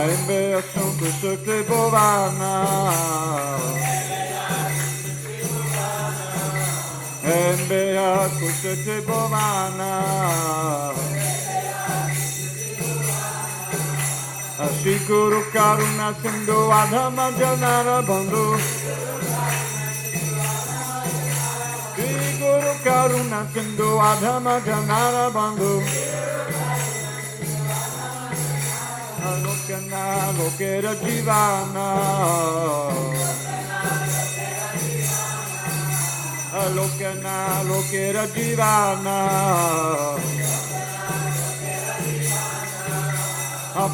Embe Krishna Tribhuvana. Embe Krishna Tribhuvana. Shri Guru Karuna Sindhu Adhama Janara Bandhu. Shri Guru Karuna Sindhu Adhama Janara Bandhu. Lokana Lokera Jivana. Lokana Lokera Jivana.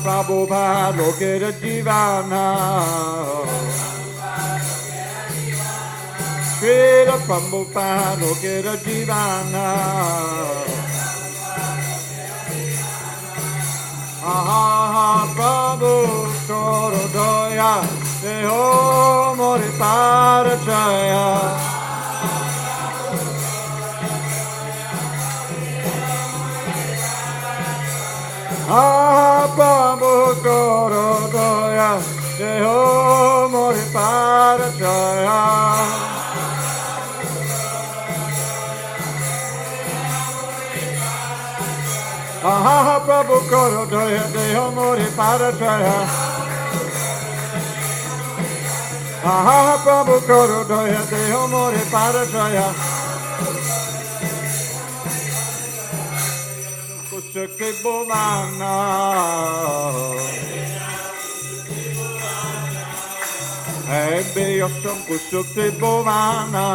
Prabhupada Lokera Jivana. Srila Prabhupada Lokera Jivana. Aha Prabhu Korodoya Deho Mori Parachaya. Ah, Prabhu Korodoya Deho Mori Parachaya. Ah, Prabhu Korodoya Deho Mori Parachaya. Ah, Prabhu Korodoya Deho Mori Parachaya. Kushakti Bhavana. Ebbe Yasham Kushakti Bhavana.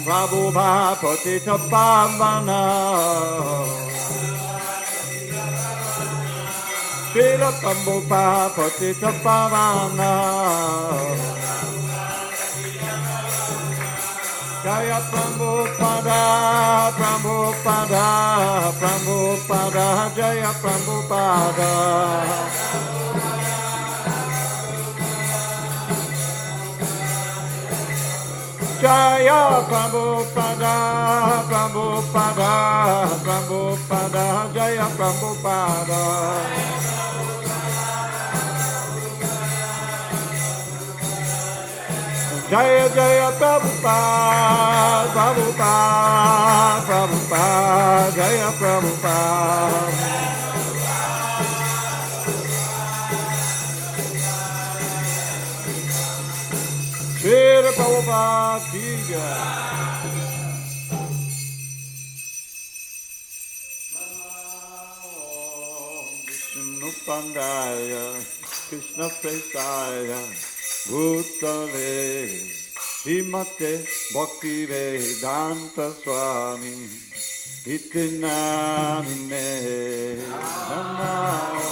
Prabhupada Patita Pavana. Srila Prabhupada Patita Pavana. Jaya Prabhupada, Prabhupada, Prabhupada, Jaya Prabhupada. Jaya Prabhupada, Prabhupada, Prabhupada, Jaya Prabhupada. Jaya Jaya Prabhupada, Prabhupada, Prabhupada, Jaya Prabhupada. Shri Prabhupada ki jai. Vishnu Pandaya, Krishna Prestaya. Bhutale Srimate Bhakti Vedanta Swami Iti Namine Namo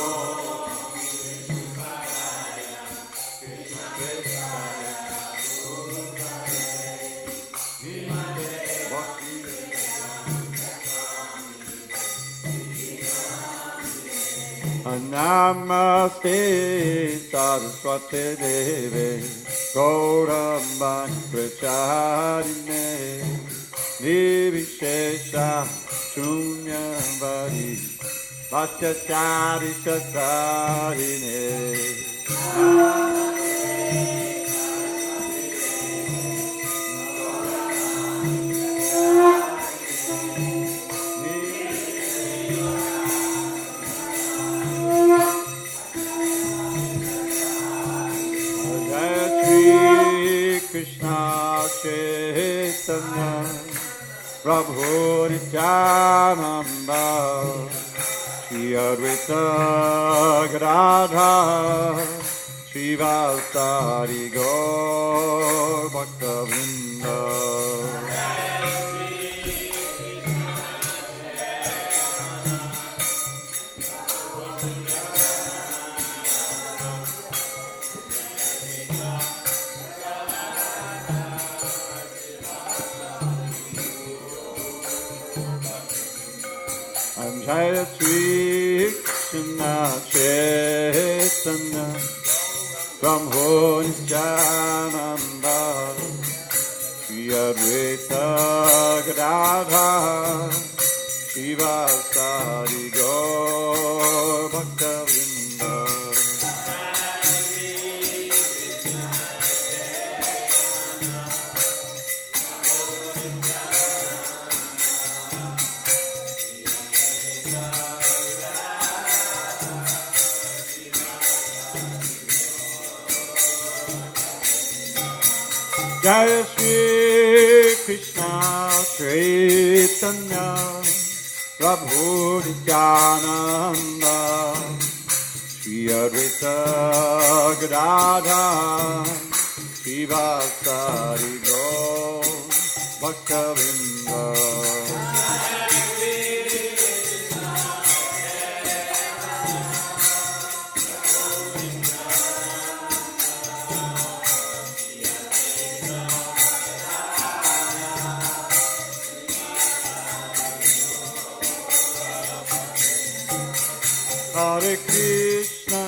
Namaste Saraswati Deve Gauramani Pracharine Nivishesha Shunyavadi Vashachari Satarine. Krishna Chaitanya Prabhu Nityananda Shri Advaita Gadadhar Srivasari Gaur Bhakta-vrinda. Jaya Shri Krishna Chaitanya Prabhu Nityananda Shri Advaita Gadadhar Srivasari Jaya Shri Krishna Chaitanya Prabhu Nityananda Shri Advaita Gadadhar Srivasari Gaur Bhaktavinda. Hare Krishna,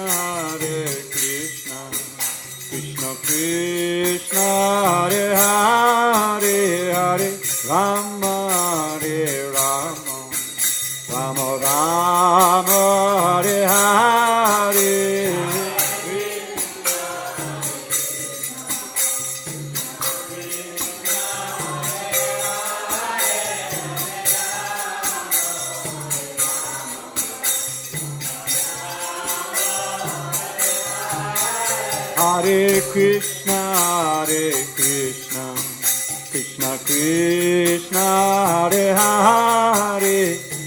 Krishna Krishna, Hare Hare, Hare Rama, Hare Rama, Rama Rama, Hare Hare. Hare Krishna, Krishna Krishna, Hare Hare,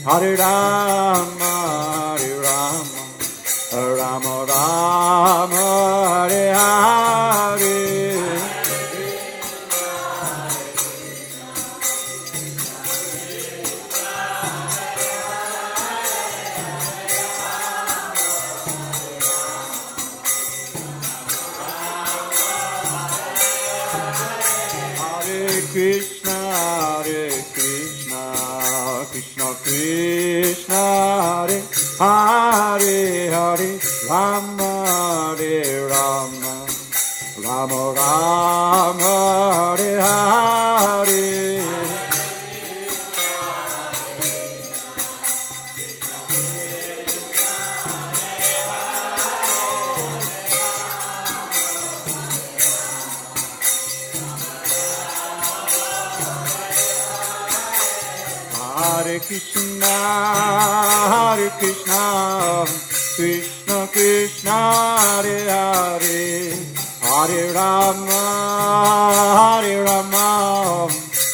Hare Rama, Hare Rama, Rama Rama, Hare Hare. Krishna, Krishna Krishna, Hare Hare, Hare Rama, Hare Rama, Rama Rama, Hare Hare. Hare Krishna, Krishna Krishna, Hare Hare, Hare Rama, Hare Rama,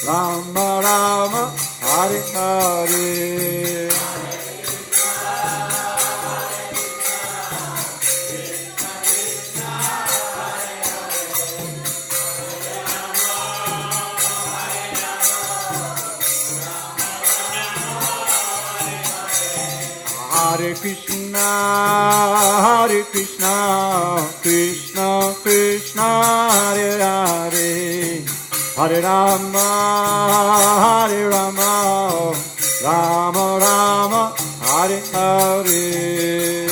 Rama Rama, Hare Hare. Hare Krishna, Krishna Krishna, Hare Hare, Hare Rama, Hare Rama, Rama Rama, Hare Hare.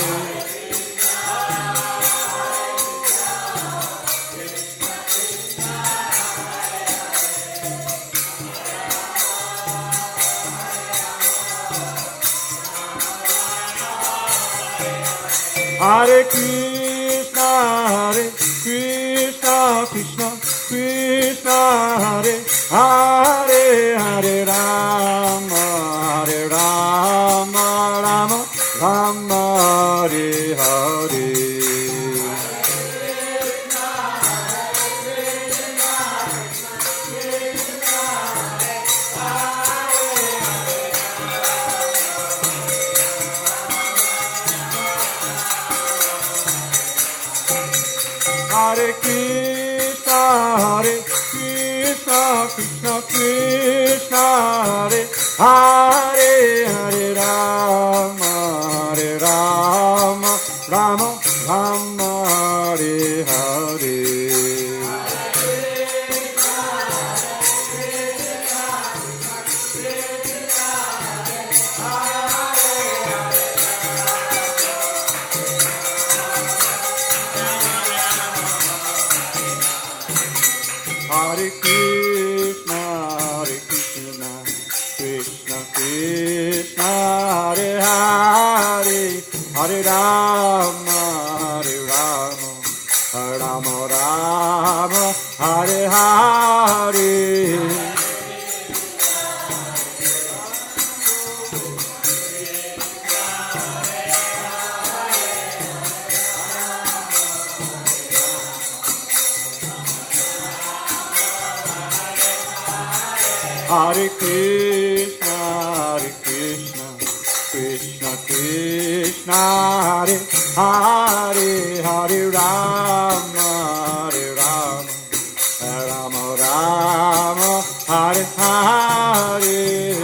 Hare Krishna, Krishna Krishna, Hare Hare, Hare Rama, Hare Rama, Rama Rama, Hare Hare. Hare Krishna, Krishna Krishna, Hare Hare, Hare Rama, Hare Rama, Rama Rama, Hare Hare. Hare Krishna, Krishna Krishna, Hare Hare, Hare Rama, Hare Rama, Rama Rama, Hare Hare. Hare Krishna, Krishna Krishna, Hare Hare, Hare Rama, Rama Rama, Hare Hare.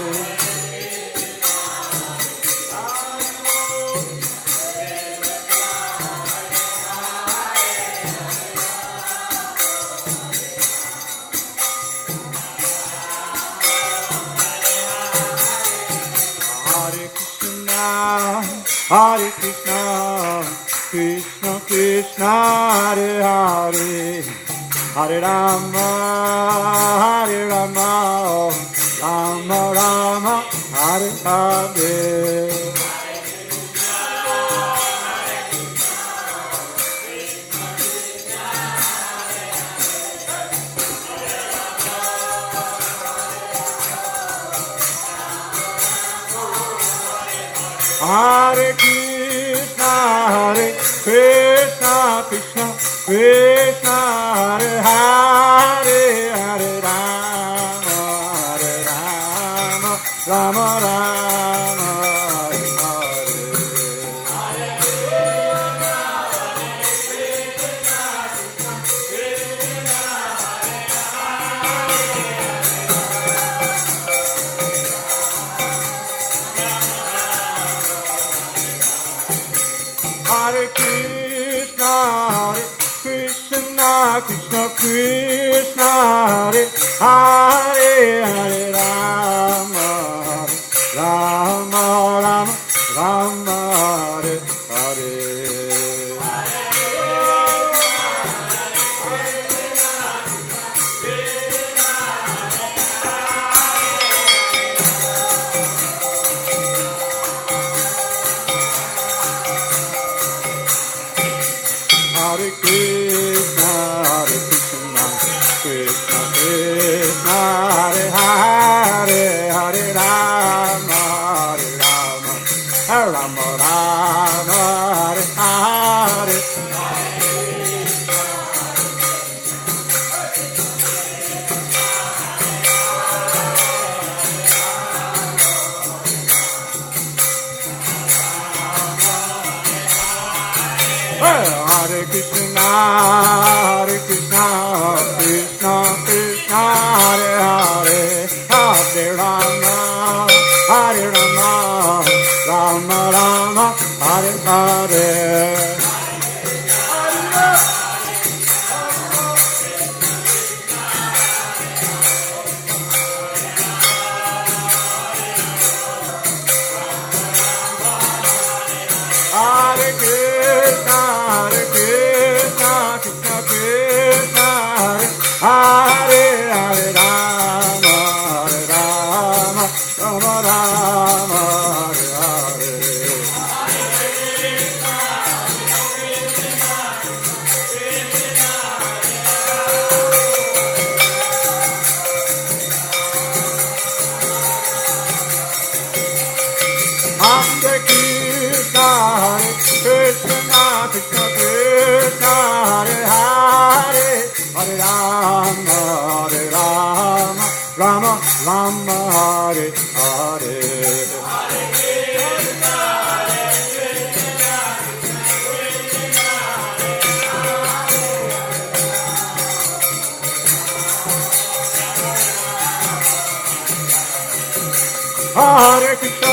Hare Krishna, Krishna Krishna, Hare Hare, Hare Rama, Rama Rama, Hare Hare. Hare Krishna, Krishna Krishna, Hare Hare, Hare Rama, Rama Rama, Hare Hare Krishna, Krishna Krishna, Hare Hare, Hare Rama, Rama Rama, Hare Hare. Hare Krishna, Krishna Krishna, Hare Hare, Hare Rama, Rama Rama, Hare Hare. Hare Krishna, Krishna Krishna, Hare Hare, Hare Rama, Rama Rama, Hare Hare. Hare Krishna, Krishna Krishna, Hare Hare, Rama, Rama Rama, Hare Hare. Hare Krishna, Krishna Krishna, Hare Hare, Hare Rama, Rama Rama, Hare Hare. Hare Krishna,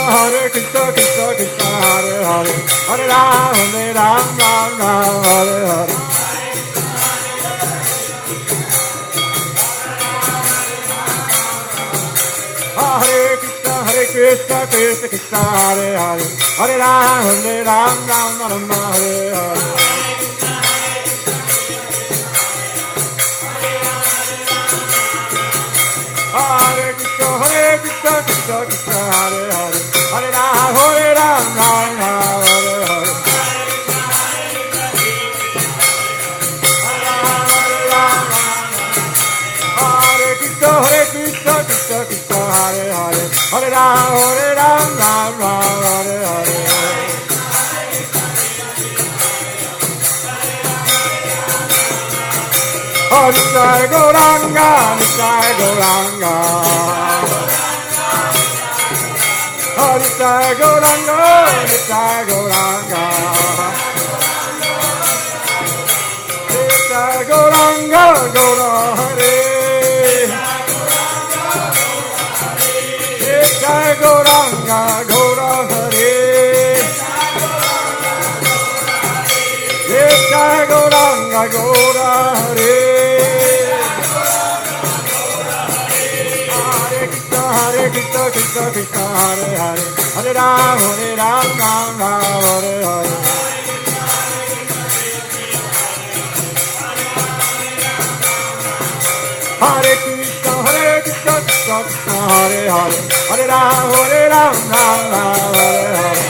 Krishna Krishna, Hare Hare, Hare Rama, Rama, Hare Hare. Hare Krishna, Krishna Krishna, Hare Hare, Hare Rama, Rama, Hare Hare. Hare Krishna, Krishna Krishna, Hare Hare, Hare Rama, Rama, Hare Hare. Hare Krishna, Krishna Krishna, Hare Hare, Hare Rama, Rama, Hare Hare. Nitya Gauranga, Nitya Gauranga. Nitai Gauranga, Nitai Gauranga. Nitai Gauranga, Gaura Hare. Nitai Gauranga, Gaura Hare. Nitai Gauranga, Gaura Hare. Hare Krishna, Krishna Krishna, Hare Hare, Hare Ram, Ram Ram, Hare Hare. Hare Krishna, Krishna Krishna, Hare Hare, Hare Ram, Ram Ram, Hare Hare.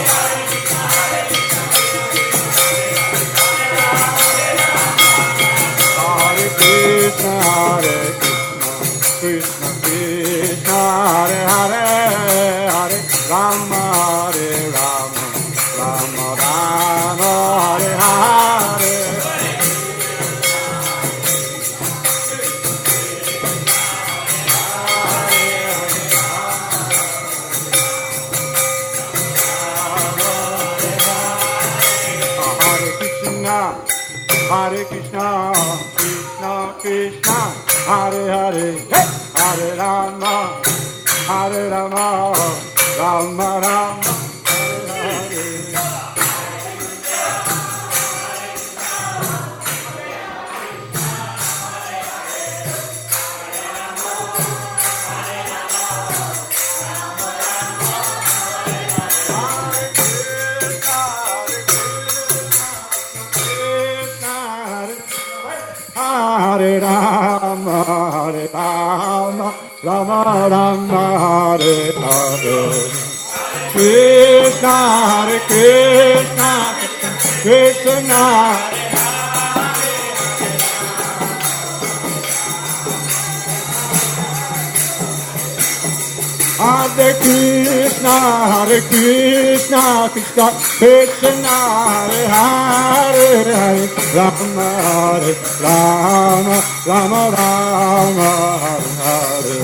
Hare Krishna, Krishna Krishna, Hare Hare, Hare Rama, Hare Rama, Rama Rama, Hare Hare. Hare Krishna, Krishna Krishna, Hare Hare, Hare Rama, Hare Rama, Rama Rama, Hare Hare. Hare Rama, Hare Rama, Rama Rama, Hare Hare. Krishna, Hare Krishna, Krishna. Hare Krishna, Krishna Krishna, Hare Hare, Hare Rama, Hare Rama, Rama Rama, Hare Hare.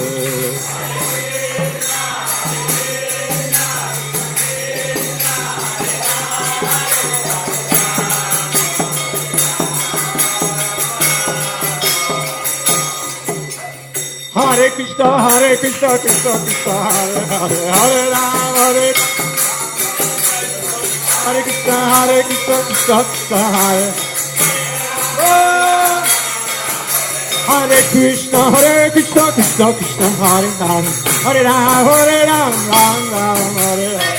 Hare Krishna, Krishna Krishna, Hare Hare, Hare Rama, Hare Krishna, Krishna Krishna, Hare. Hare Krishna, Krishna Krishna, Hare Hare, Hare Rama, Ram Ram, Hare Hare.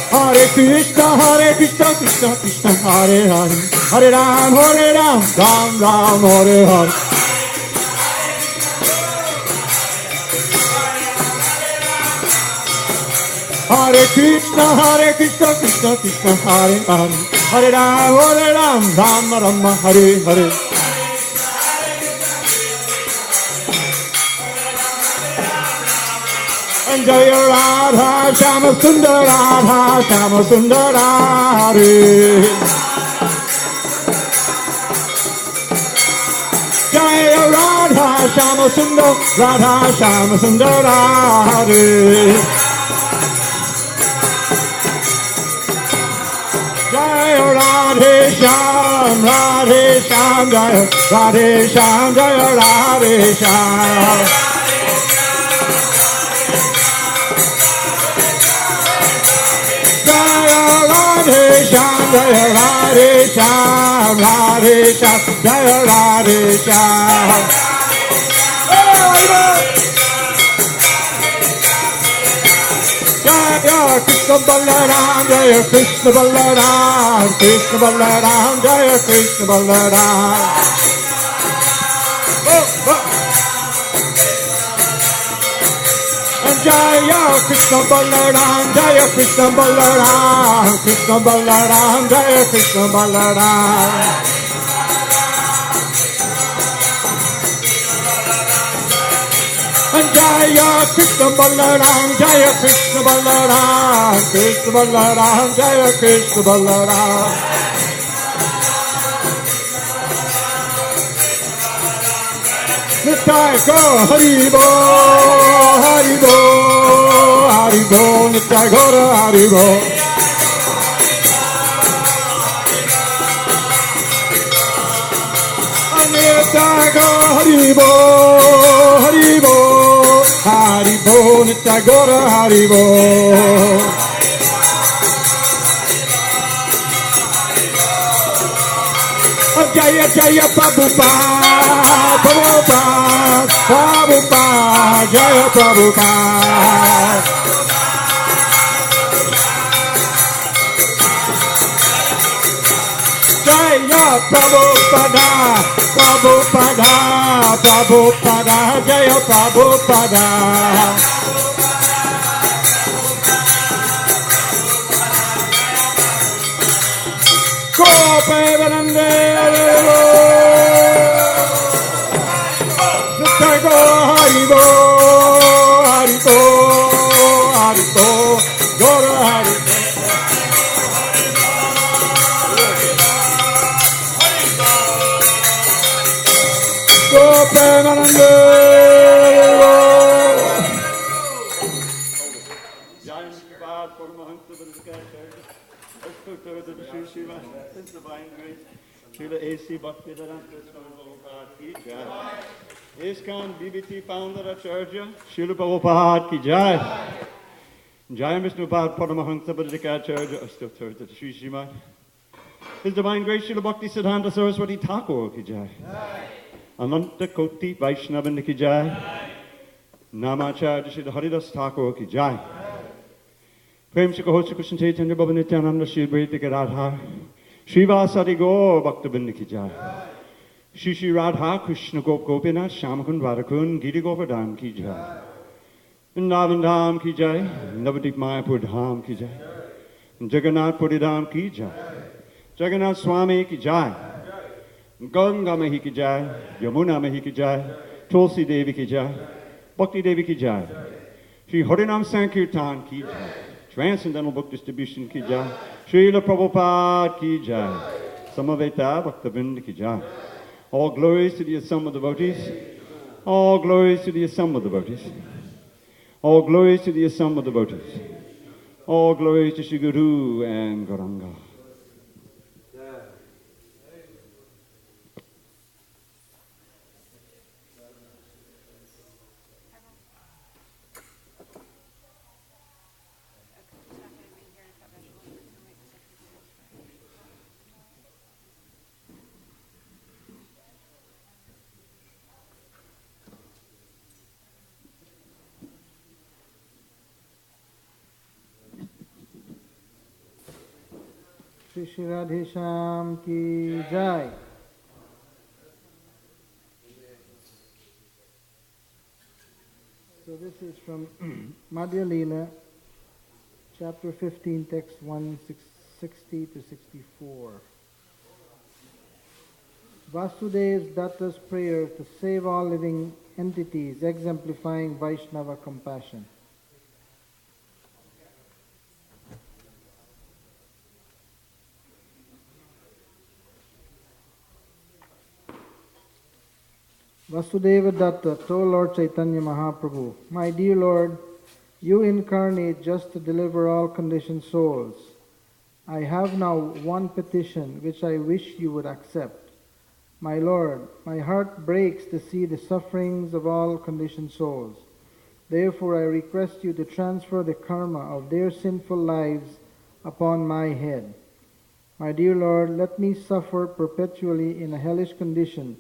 Hare Krishna, Krishna Krishna, Hare Hare, Hare Ram, Ram Ram, Hare Hare. Hare Krishna, Krishna Krishna, Hare Hare, Hare Ram, Ram Ram, Hare Hare. And Jaya Radha Shama Sundara, Radha Shama Sundara, Hare. Jaya Radha Shama Sundara, Radha Shama Sundara, Hare. Jaya Radhe Sham, Radhe Sham, Jaya Radhe Sham, Jaya Radhe Sham. Radhe Sham, Jaya Radhe Sham, Radhe Sham, Jaya Radhe Sham. Jaya Krishna Balaram, Jaya Krishna Balaram, Krishna Balaram, Jaya Krishna Balaram. Jaya Krishna Balaram, Jaya Krishna Balaram, Krishna Balaram, Jaya Krishna Balaram. Jaya Krishna Balaram, Jaya Krishna Balaram, Krishna Balaram, Jaya Krishna Balaram. Nitai Go Haribo, Haribo, Haribo, Nitai Go Haribo. Nitai Go Haribo, Haribo, Haribo, Nitai Go Haribo. Jaya Jaya Prabhupada, Prabhupada, Prabhupada, Jaya Prabhupada. Jaya Prabhupada, Prabhupada, Prabhupada, Jaya Prabhupada. Gopevanande, Nitai Go Haribo, Haribo, Haribo, Go Haribo. Gopevanande. His divine grace, Srila A.C. Bhaktivedanta Swami Prabhupada ki jai. ISKCON BBT founder Acharya, Srila Prabhupada ki jai. Jai Vishnupad Paramahansa Bhadrakacharya Astatartha Sri Srimad. His divine grace, Srila Bhakti Siddhanta Saraswati Thakur ki jai. Ananta Koti Vaishnavan ki jai. Namacharya Srila Haridas Thakur ki jai. Prem se kaho Krishna Chaitanya Baba Nityananda Shri Advaita Radha Srivasadi Gaur Bhaktavinda ki jai. Shri Shri Radha Krishna Gop Gopinath Shamakun Radhakun Giri Govardhan ki jai. Vrindavan Dham ki jai. Navadip Mayapur Dham ki jai. Jagannath Puri Dham ki jai. Jagannath Swami ki jai. Ganga Mahi ki jai. Yamuna Mahi ki jai. Tulsi Devi ki jai. Bhakti Devi ki jai. Shri Harinam Sankirtan ki jai. Transcendental Book Distribution ki jai. Srila Prabhupada ki jai. Samaveta Bhaktavinda ki jai. All glories to the assembled devotees. All glories to the assembled devotees. All glories to the assembled devotees. All glories to Shri Guru and Gauranga. Shri Shri Radhesham ki jai. So this is from Madhya Leela, chapter 15, text 160 to 64. Vasudeva Datta's prayer to save all living entities, exemplifying Vaishnava compassion. Vasudeva Datta told Lord Chaitanya Mahaprabhu, "My dear Lord, you incarnate just to deliver all conditioned souls. I have now one petition which I wish you would accept. My Lord, my heart breaks to see the sufferings of all conditioned souls. Therefore I request you to transfer the karma of their sinful lives upon my head. My dear Lord, let me suffer perpetually in a hellish condition,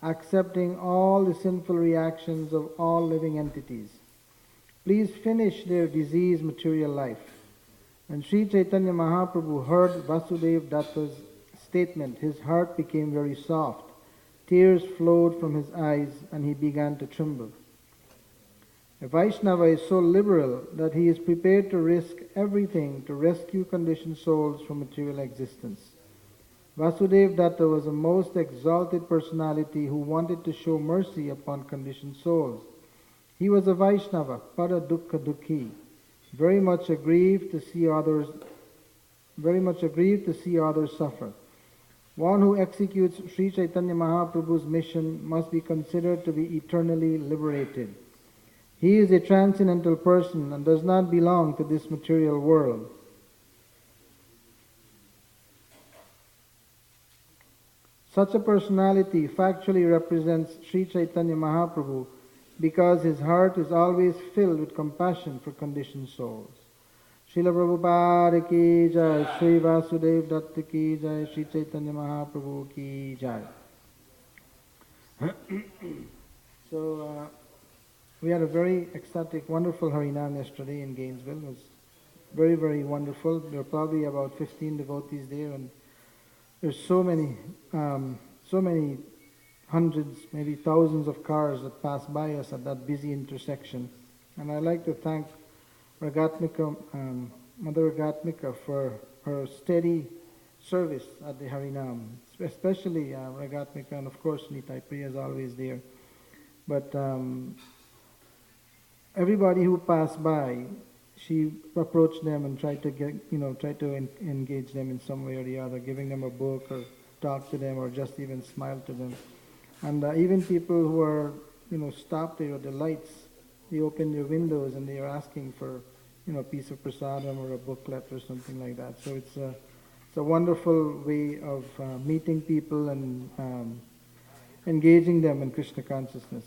accepting all the sinful reactions of all living entities. Please finish their diseased material life." When Sri Chaitanya Mahaprabhu heard Vasudeva Datta's statement, his heart became very soft. Tears flowed from his eyes and he began to tremble. A Vaishnava is so liberal that he is prepared to risk everything to rescue conditioned souls from material existence. Vasudeva Datta was a most exalted personality who wanted to show mercy upon conditioned souls. He was a Vaishnava, para dukkha dukhi, very much aggrieved to see others suffer. One who executes Sri Chaitanya Mahaprabhu's mission must be considered to be eternally liberated. He is a transcendental person and does not belong to this material world. Such a personality factually represents Sri Chaitanya Mahaprabhu because his heart is always filled with compassion for conditioned souls. Srila Prabhupada ki jai, Sri Vasudev Datta ki jai, Sri Chaitanya Mahaprabhu ki jai. So, we had a very ecstatic, wonderful Harinam yesterday in Gainesville. It was very, very wonderful. There were probably about 15 devotees there, and there's so many hundreds, maybe thousands of cars that pass by us at that busy intersection. And I'd like to thank Ragatmika, Mother Ragatmika, for her steady service at the Harinam, especially Ragatmika, and of course Nitai Priya is always there. But everybody who passed by, she approached them and tried to engage them in some way or the other, giving them a book or talk to them or just even smile to them. And even people who are, stopped there at the lights, they opened their windows and they are asking for, a piece of prasadam or a booklet or something like that. So it's a wonderful way of meeting people and engaging them in Krishna consciousness.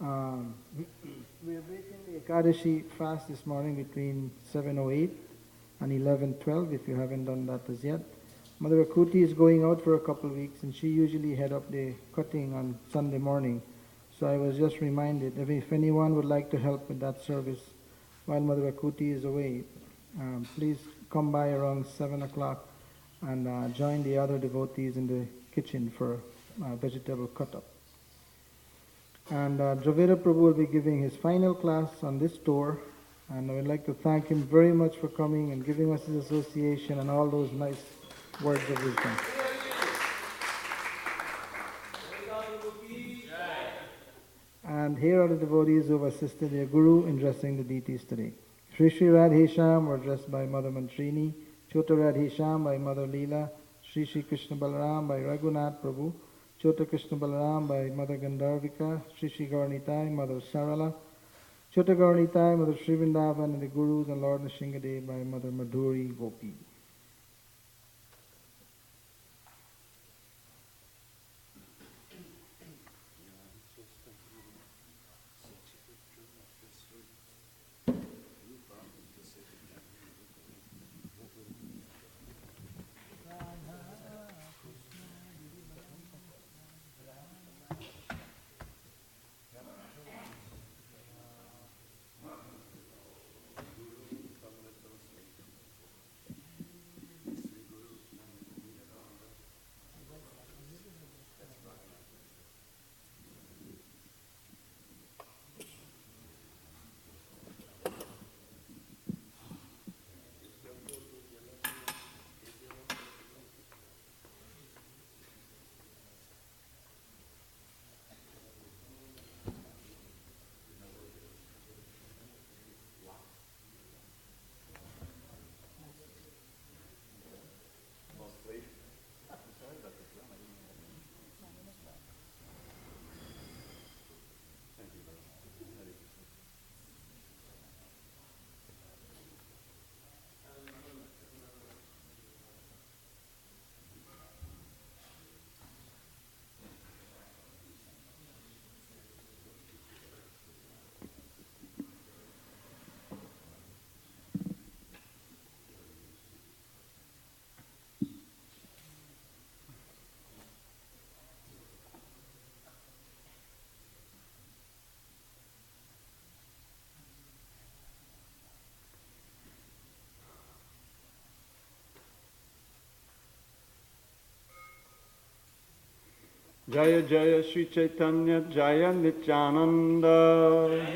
We are breaking the Ekadashi fast this morning between 7:08 and 11:12, if you haven't done that as yet. Mother Akuti is going out for a couple of weeks, and she usually head up the cutting on Sunday morning. So I was just reminded, if anyone would like to help with that service while Mother Akuti is away, please come by around 7 o'clock and join the other devotees in the kitchen for vegetable cut-up. And Dravida Prabhu will be giving his final class on this tour, and I would like to thank him very much for coming and giving us his association and all those nice words of wisdom. And here are the devotees who have assisted their Guru in dressing the deities today. Sri Sri Radhesham were dressed by Mother Mantrini, Chota Radhesham by Mother Leela, Sri Sri Krishna Balaram by Raghunath Prabhu, Chota Krishna Balaram by Mother Gandharvika, Sri Sri Gauranitai, Mother Sarala, Chota Gauranitai, Mother Sri Vrindavan, and the Gurus and Lord Nishingadev by Mother Madhuri Gopi. Jaya Jaya Sri Chaitanya Jaya Nityananda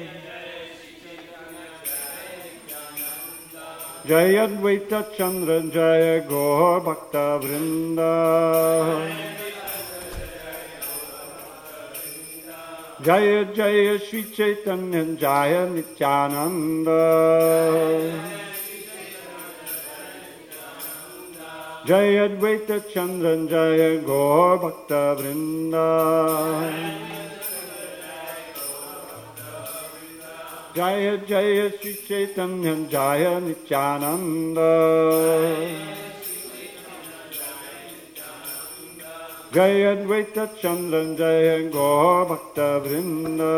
Jaya Advaita Chandra Jaya Gaur Bhakta Vrinda Jaya Jaya Sri Chaitanya Jaya Nityananda Jaya Advaita Chandran Jaya Gaur Bhakta Vrinda. Jaya Jaya Sri Chaitanya Jaya Nityananda. Jaya Advaita Chandran Jaya Gaur Bhakta Vrinda.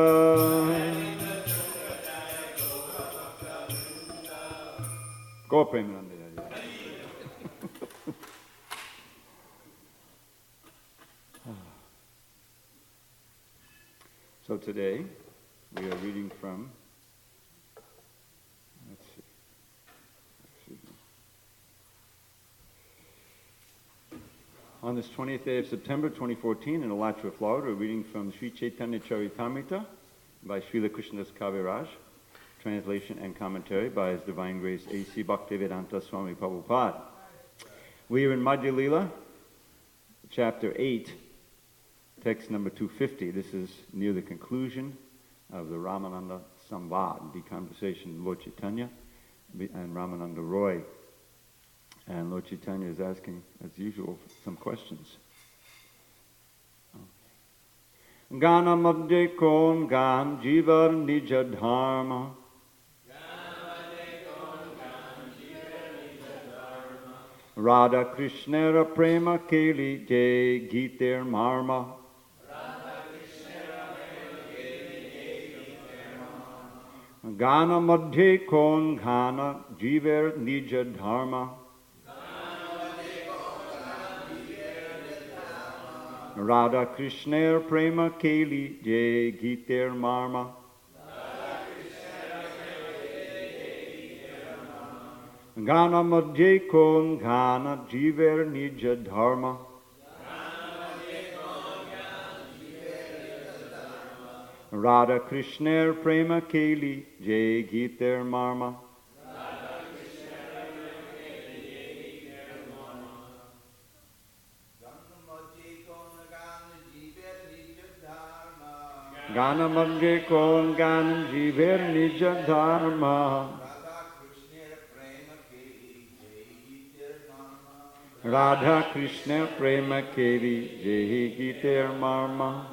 Gaur Premananda. So today we are reading from, let's see, excuse me. On this 20th day of September 2014 in Alachua, Florida, we're reading from Sri Chaitanya Charitamrita by Srila Krishnadas Kaviraj, translation and commentary by His Divine Grace A.C. Bhaktivedanta Swami Prabhupada. We are in Madhya Lila, chapter 8, text number 250. This is near the conclusion of the Ramananda Samvad, the conversation with Lord Chaitanya and Ramananda Roy. And Lord Chaitanya is asking, as usual, some questions. Gana madhye kon gan jivar nija dharma. Radha Krishnera prema keli jay giter marma. Gana madhye kon ghana jiver nija dharma. Radha Krishner prema keli jay giter marma. Gana madhye kon ghana jiver nija dharma. Radha Krishner prema keli jay giter marma. Gana madhye kon gan jiver nija dharma. Radha Krishna prema keli jai giter marma.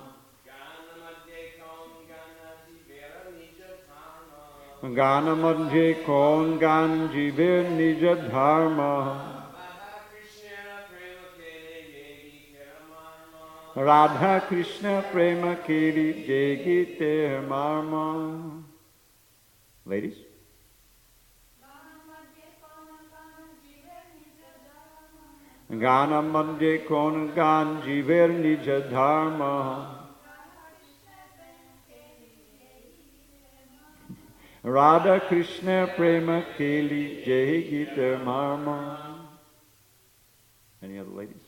Gana madhye kon gan jiver nija dharma. Radha Krishna prema keli jai giter marma. Ladies? Gana madhye kon gan jiver nija dharma. Radha Krishna prema keli jai giter marma. Any other ladies?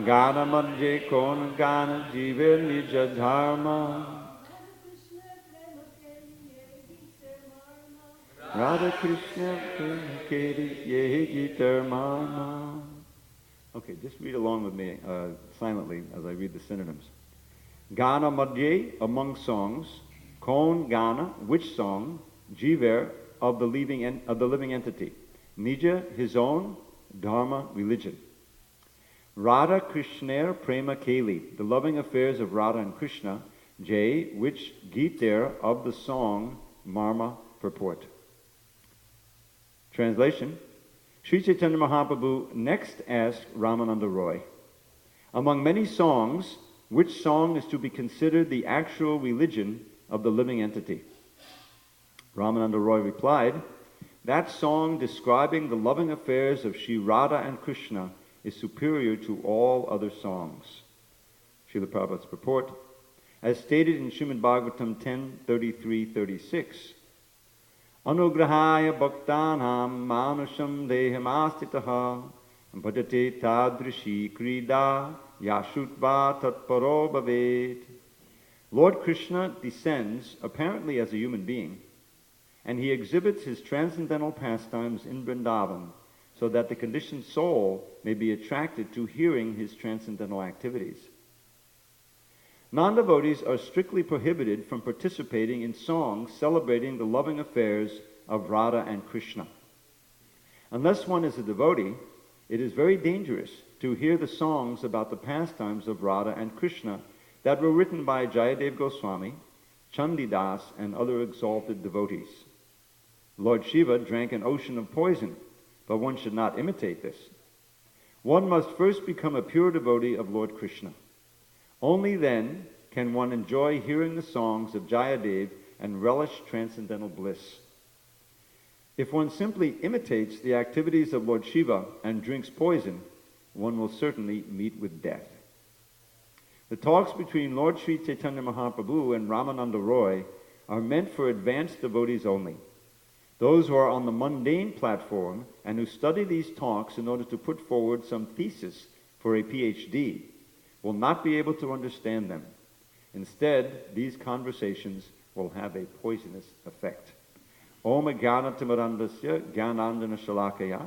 Gana madhye kon gan jiver nija dharma. Radha Krishna prema keli jai giter marma. Okay, just read along with me silently as I read the synonyms. Gana madhye, among songs. Kon gana, which song? Jiver, of the living entity. Nija, his own. Dharma, religion. Radha Krishna prema keli, the loving affairs of Radha and Krishna. Jay, which giter, of the song. Marma, purport. Translation. Sri Chaitanya Mahaprabhu next asked Ramananda Roy, among many songs, which song is to be considered the actual religion of the living entity? Ramananda Roy replied, that song describing the loving affairs of Sri Radha and Krishna is superior to all other songs. Srila Prabhupada's purport, as stated in Srimad Bhagavatam 10:33-36, Anugrahaya bhaktanam manusham dehamastitaha bhajate tadrishi krida yashutva tatparo bhavet. Lord Krishna descends apparently as a human being, and he exhibits his transcendental pastimes in Vrindavan so that the conditioned soul may be attracted to hearing his transcendental activities. Non-devotees are strictly prohibited from participating in songs celebrating the loving affairs of Radha and Krishna. Unless one is a devotee, it is very dangerous to hear the songs about the pastimes of Radha and Krishna that were written by Jayadev Goswami, Chandidas, and other exalted devotees. Lord Shiva drank an ocean of poison, but one should not imitate this. One must first become a pure devotee of Lord Krishna. Only then can one enjoy hearing the songs of Jayadev and relish transcendental bliss. If one simply imitates the activities of Lord Shiva and drinks poison, one will certainly meet with death. The talks between Lord Sri Chaitanya Mahaprabhu and Ramananda Roy are meant for advanced devotees only. Those who are on the mundane platform and who study these talks in order to put forward some thesis for a PhD will not be able to understand them. Instead, these conversations will have a poisonous effect. Om Jnanatimirandasya Jnanandana Shalakaya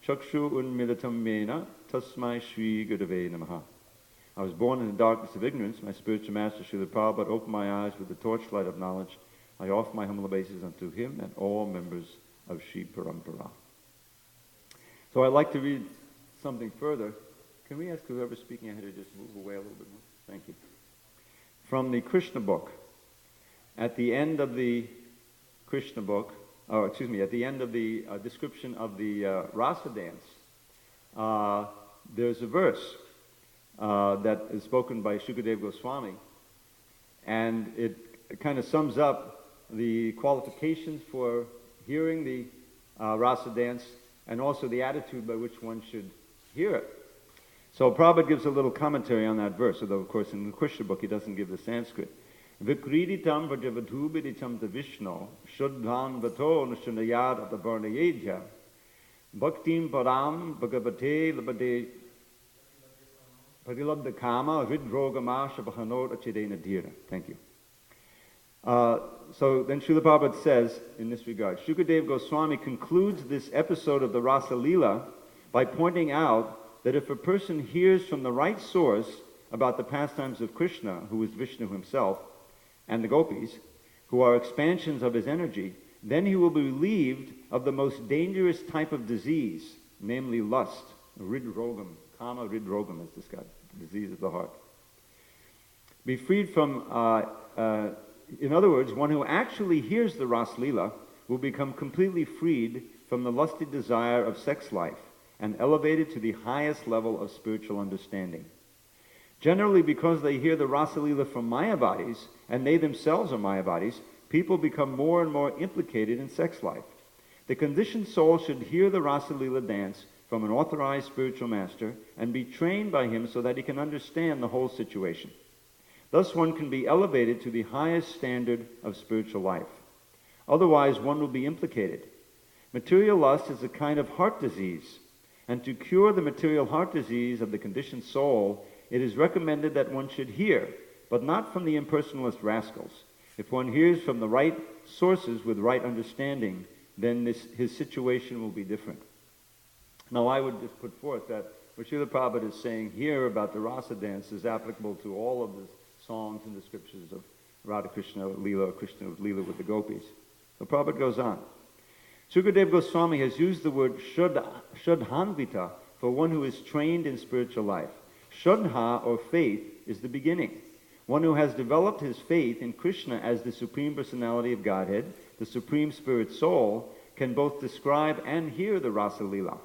Chakshu Unmilitam Mena Tasmai Shri Gurave Namaha. I was born in the darkness of ignorance. My spiritual master, Srila Prabhupada, opened my eyes with the torchlight of knowledge. I offer my humble obeisances unto him and all members of Shri Parampara. So I'd like to read something further. Can we ask whoever's speaking ahead to just move away a little bit more? Thank you. From the Krishna book. At the end of the Krishna book, at the end of the description of the Rasa dance, there's a verse that is spoken by Shukadeva Goswami, and it kind of sums up the qualifications for hearing the Rasa dance and also the attitude by which one should hear it. So Prabhupada gives a little commentary on that verse, although of course in the Krishna book he doesn't give the Sanskrit. Vikriditam vrajavadhubiditam Vishno shuddhan vato nashunayad atavarnayedya bhaktim param bhagavate labade parilabda kama vidrogama shabhanot achidena dhira. Thank you. So then Srila Prabhupada says in this regard, Shukadeva Goswami concludes this episode of the Rasa Leela by pointing out that if a person hears from the right source about the pastimes of Krishna, who is Vishnu himself, and the gopis, who are expansions of his energy, then he will be relieved of the most dangerous type of disease, namely lust, ridrogam, kama ridrogam is described, the disease of the heart. Be freed from, in other words, one who actually hears the Ras Leela will become completely freed from the lusty desire of sex life and elevated to the highest level of spiritual understanding. Generally, because they hear the Rasa Leela from Mayavadis, and they themselves are Mayavadis, people become more and more implicated in sex life. The conditioned soul should hear the Rasa Leela dance from an authorized spiritual master and be trained by him so that he can understand the whole situation. Thus one can be elevated to the highest standard of spiritual life. Otherwise, one will be implicated. Material lust is a kind of heart disease, and to cure the material heart disease of the conditioned soul, it is recommended that one should hear, but not from the impersonalist rascals. If one hears from the right sources with right understanding, then his situation will be different. Now I would just put forth that what Srila Prabhupada is saying here about the Rasa dance is applicable to all of the songs and descriptions of Radha Krishna Leela or Krishna Leela with the gopis. So Prabhupada goes on. Sukadeva Goswami has used the word Shuddhanvita for one who is trained in spiritual life. Shuddha, or faith, is the beginning. One who has developed his faith in Krishna as the Supreme Personality of Godhead, the Supreme Spirit Soul, can both describe and hear the Rasa Leela.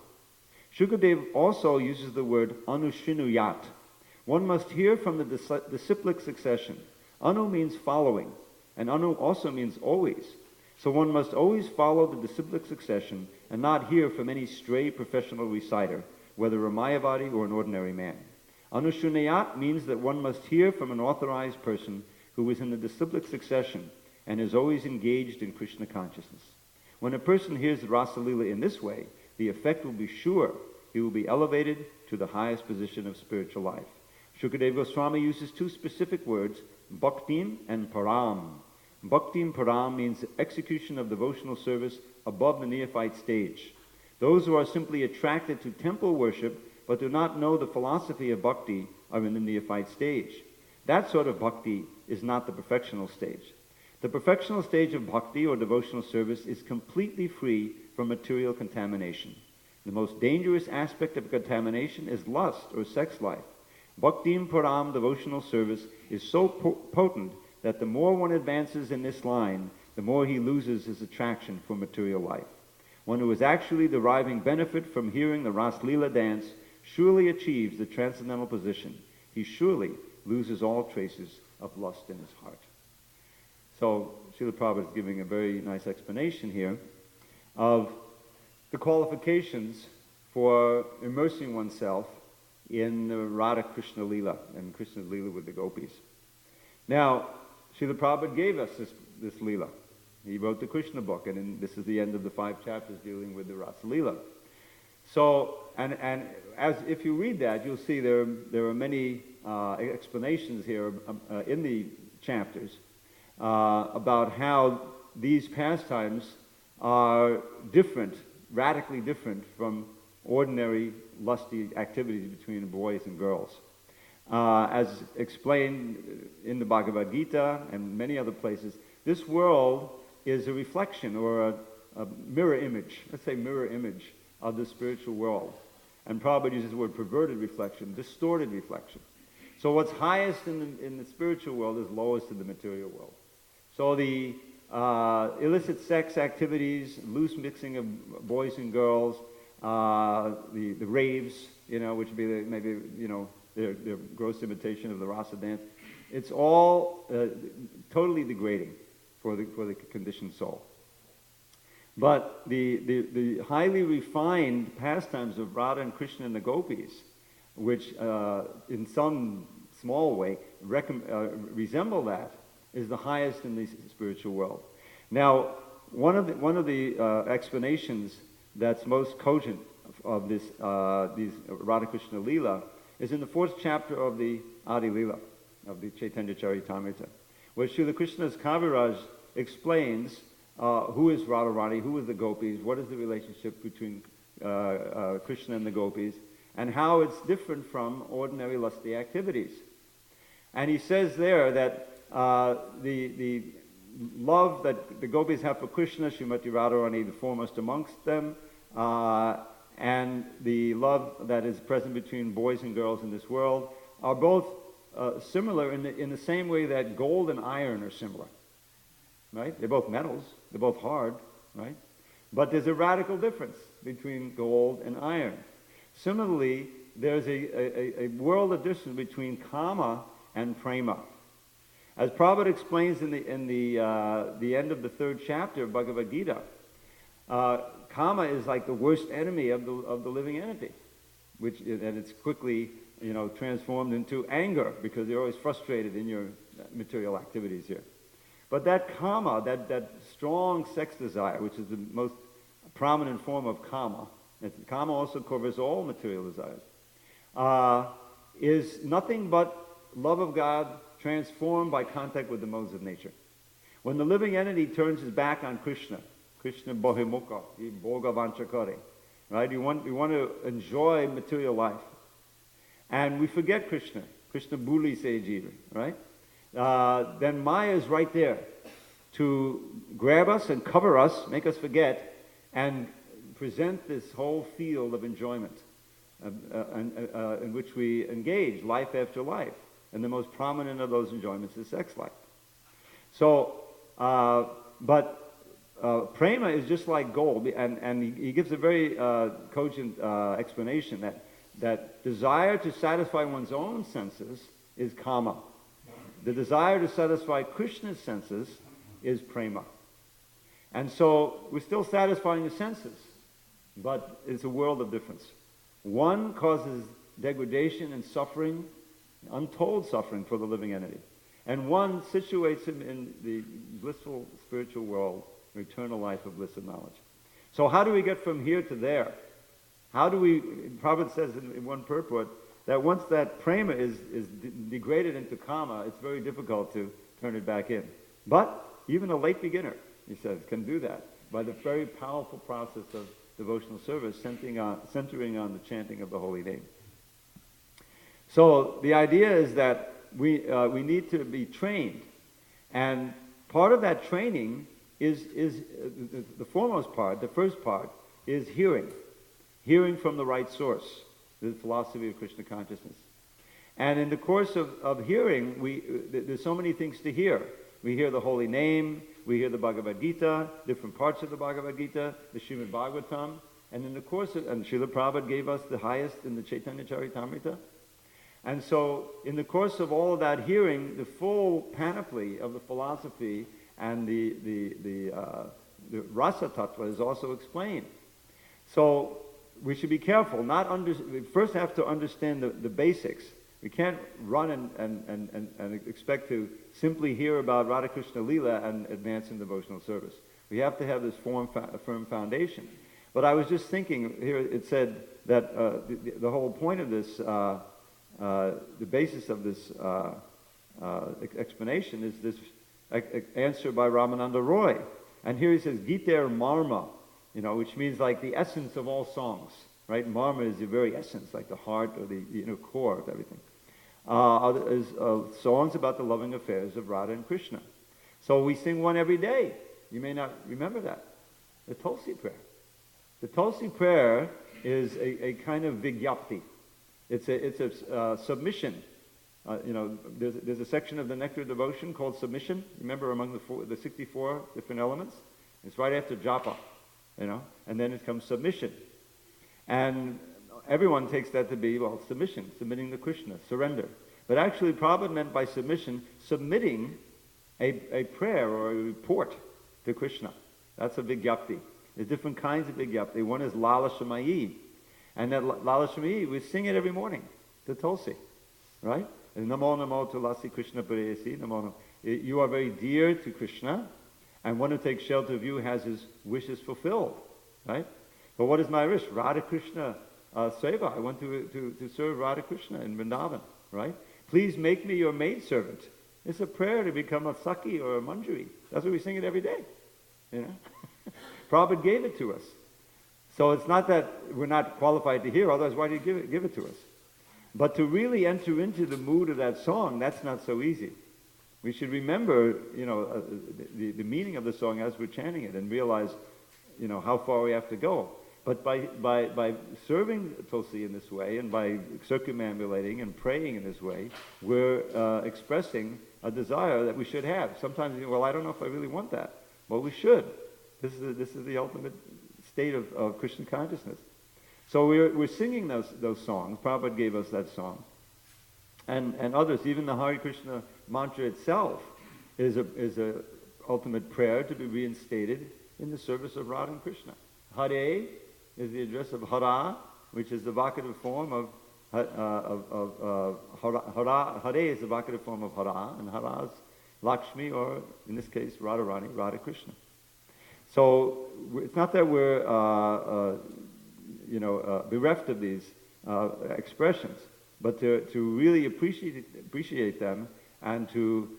Shukadeva also uses the word Anushinuyat. One must hear from the disciplic succession. Anu means following, and Anu also means always. So one must always follow the disciplic succession and not hear from any stray professional reciter, whether a Mayavadi or an ordinary man. Anushunayat means that one must hear from an authorized person who is in the disciplic succession and is always engaged in Krishna consciousness. When a person hears the Rasa Leela in this way, the effect will be sure. He will be elevated to the highest position of spiritual life. Shukadeva Goswami uses two specific words, bhaktim and param. Bhaktim param means execution of devotional service above the neophyte stage. Those who are simply attracted to temple worship but do not know the philosophy of bhakti are in the neophyte stage. That sort of bhakti is not the perfectional stage. The perfectional stage of bhakti or devotional service is completely free from material contamination. The most dangerous aspect of contamination is lust or sex life. Bhaktim Param devotional service is so potent that the more one advances in this line, the more he loses his attraction for material life. One who is actually deriving benefit from hearing the Ras Leela dance surely achieves the transcendental position. He surely loses all traces of lust in his heart. So Srila Prabhupada is giving a very nice explanation here of the qualifications for immersing oneself in the Radha Krishna Leela and Krishna's Leela with the gopis. Now, Srila Prabhupada gave us this Leela. He wrote the Krishna book, and this is the end of the 5 chapters dealing with the Rasa Leela. So, and as if you read that, you'll see there are many explanations here in the chapters about how these pastimes are different, radically different from ordinary lusty activities between boys and girls. As explained in the Bhagavad Gita and many other places, this world is a reflection or a mirror image, let's say mirror image of the spiritual world. And Prabhupada uses the word perverted reflection, distorted reflection. So what's highest in the spiritual world is lowest in the material world. So the illicit sex activities, loose mixing of boys and girls, the raves, which would be maybe, their gross imitation of the rasa dance, it's all totally degrading for the conditioned soul. But the highly refined pastimes of Radha and Krishna and the gopis, which in some small way resemble that, is the highest in the spiritual world. Now, one of the explanations that's most cogent of these Radha Krishna Leela is in the 4th chapter of the Adi Leela, of the Chaitanya Charitamrita, where Srila Krishna's Kaviraj explains who is Radharani, who is the gopis, what is the relationship between Krishna and the gopis, and how it's different from ordinary lusty activities. And he says there that the love that the gopis have for Krishna, Srimati Radharani, the foremost amongst them, and the love that is present between boys and girls in this world are both similar in the same way that gold and iron are similar, right? They're both metals, they're both hard, right? But there's a radical difference between gold and iron. Similarly, there's a world of distance between kama and prema. As Prabhupada explains in the end of the 3rd chapter of Bhagavad Gita, kama is like the worst enemy of the living entity, and it's quickly transformed into anger because you're always frustrated in your material activities here. But that kama, that strong sex desire, which is the most prominent form of kama, and kama also covers all material desires, is nothing but love of God transformed by contact with the modes of nature. When the living entity turns his back on Krishna Bahimukha, Bhoga Vanchakare, right? We want to enjoy material life. And we forget Krishna Bhuli Se Jiva, right? Then Maya is right there to grab us and cover us, make us forget, and present this whole field of enjoyment in which we engage life after life. And the most prominent of those enjoyments is sex life. So, but prema is just like gold, and he gives a very cogent explanation that desire to satisfy one's own senses is kama. The desire to satisfy Krishna's senses is prema. And so we're still satisfying the senses, but it's a world of difference. One causes degradation and suffering, untold suffering for the living entity. And one situates him in the blissful spiritual world, eternal life of bliss and knowledge. So how do we get from here to there? How do we, Prabhupada says in one purport, that once that prema is degraded into kama, it's very difficult to turn it back in. But even a late beginner, he says, can do that by the very powerful process of devotional service, centering on the chanting of the holy name. So the idea is that we need to be trained, and part of that training is the foremost part, the first part, is hearing from the right source, the philosophy of Krishna consciousness. And in the course of hearing, there's so many things to hear. We hear the holy name, we hear the Bhagavad Gita, different parts of the Bhagavad Gita, the Srimad Bhagavatam, and in the course of, and Srila Prabhupada gave us the highest in the Chaitanya Charitamrita. And so, in the course of all of that hearing, the full panoply of the philosophy and the rasa tattva is also explained. So, we should be careful. We first have to understand the basics. We can't run and expect to simply hear about Radha Krishna Leela and advance in devotional service. We have to have this firm foundation. But I was just thinking, here it said that the whole point of this, the basis of this explanation is this answer by Ramananda Roy. And here he says, Giter Marma, which means like the essence of all songs, right? Marma is the very essence, like the heart or the core of everything. Is songs about the loving affairs of Radha and Krishna. So we sing one every day. You may not remember that. The Tulsi prayer. The Tulsi prayer is a kind of vigyapti. It's a submission. There's a section of the Nectar Devotion called submission. Remember, among the 64 different elements? It's right after japa, and then it comes submission. And everyone takes that to be, submission, submitting to Krishna, surrender. But actually, Prabhupada meant by submission, submitting a prayer or a report to Krishna. That's a vigyapti. There's different kinds of vigyapti. One is Lala Shamayi. And that Lala Shamayi, we sing it every morning to Tulsi, right? Namo Namo Tulasi Krishna Parayasi, Namo Namo. You are very dear to Krishna, and one who takes shelter of you has his wishes fulfilled, right? But what is my wish? Radha Krishna Seva. I want to serve Radha Krishna in Vrindavan, right? Please make me your maidservant. It's a prayer to become a Saki or a Manjari. That's why we sing it every day, Prabhupada gave it to us. So it's not that we're not qualified to hear, otherwise why did he give it to us? But to really enter into the mood of that song, that's not so easy. We should remember, the meaning of the song as we're chanting it and realize, how far we have to go. But by serving Tulsi in this way and by circumambulating and praying in this way, we're expressing a desire that we should have. Sometimes, I don't know if I really want that. Well, we should. This is the ultimate state of Krishna consciousness. So we're singing those songs. Prabhupada gave us that song. And others, even the Hare Krishna mantra itself is a ultimate prayer to be reinstated in the service of Radha and Krishna. Hare is the address of Hara, which is the vocative form of Hara. Hare is the vocative form of Hara, and Hara is Lakshmi, or in this case, Radharani, Radha Krishna. So it's not that we're bereft of these expressions, but to really appreciate them and to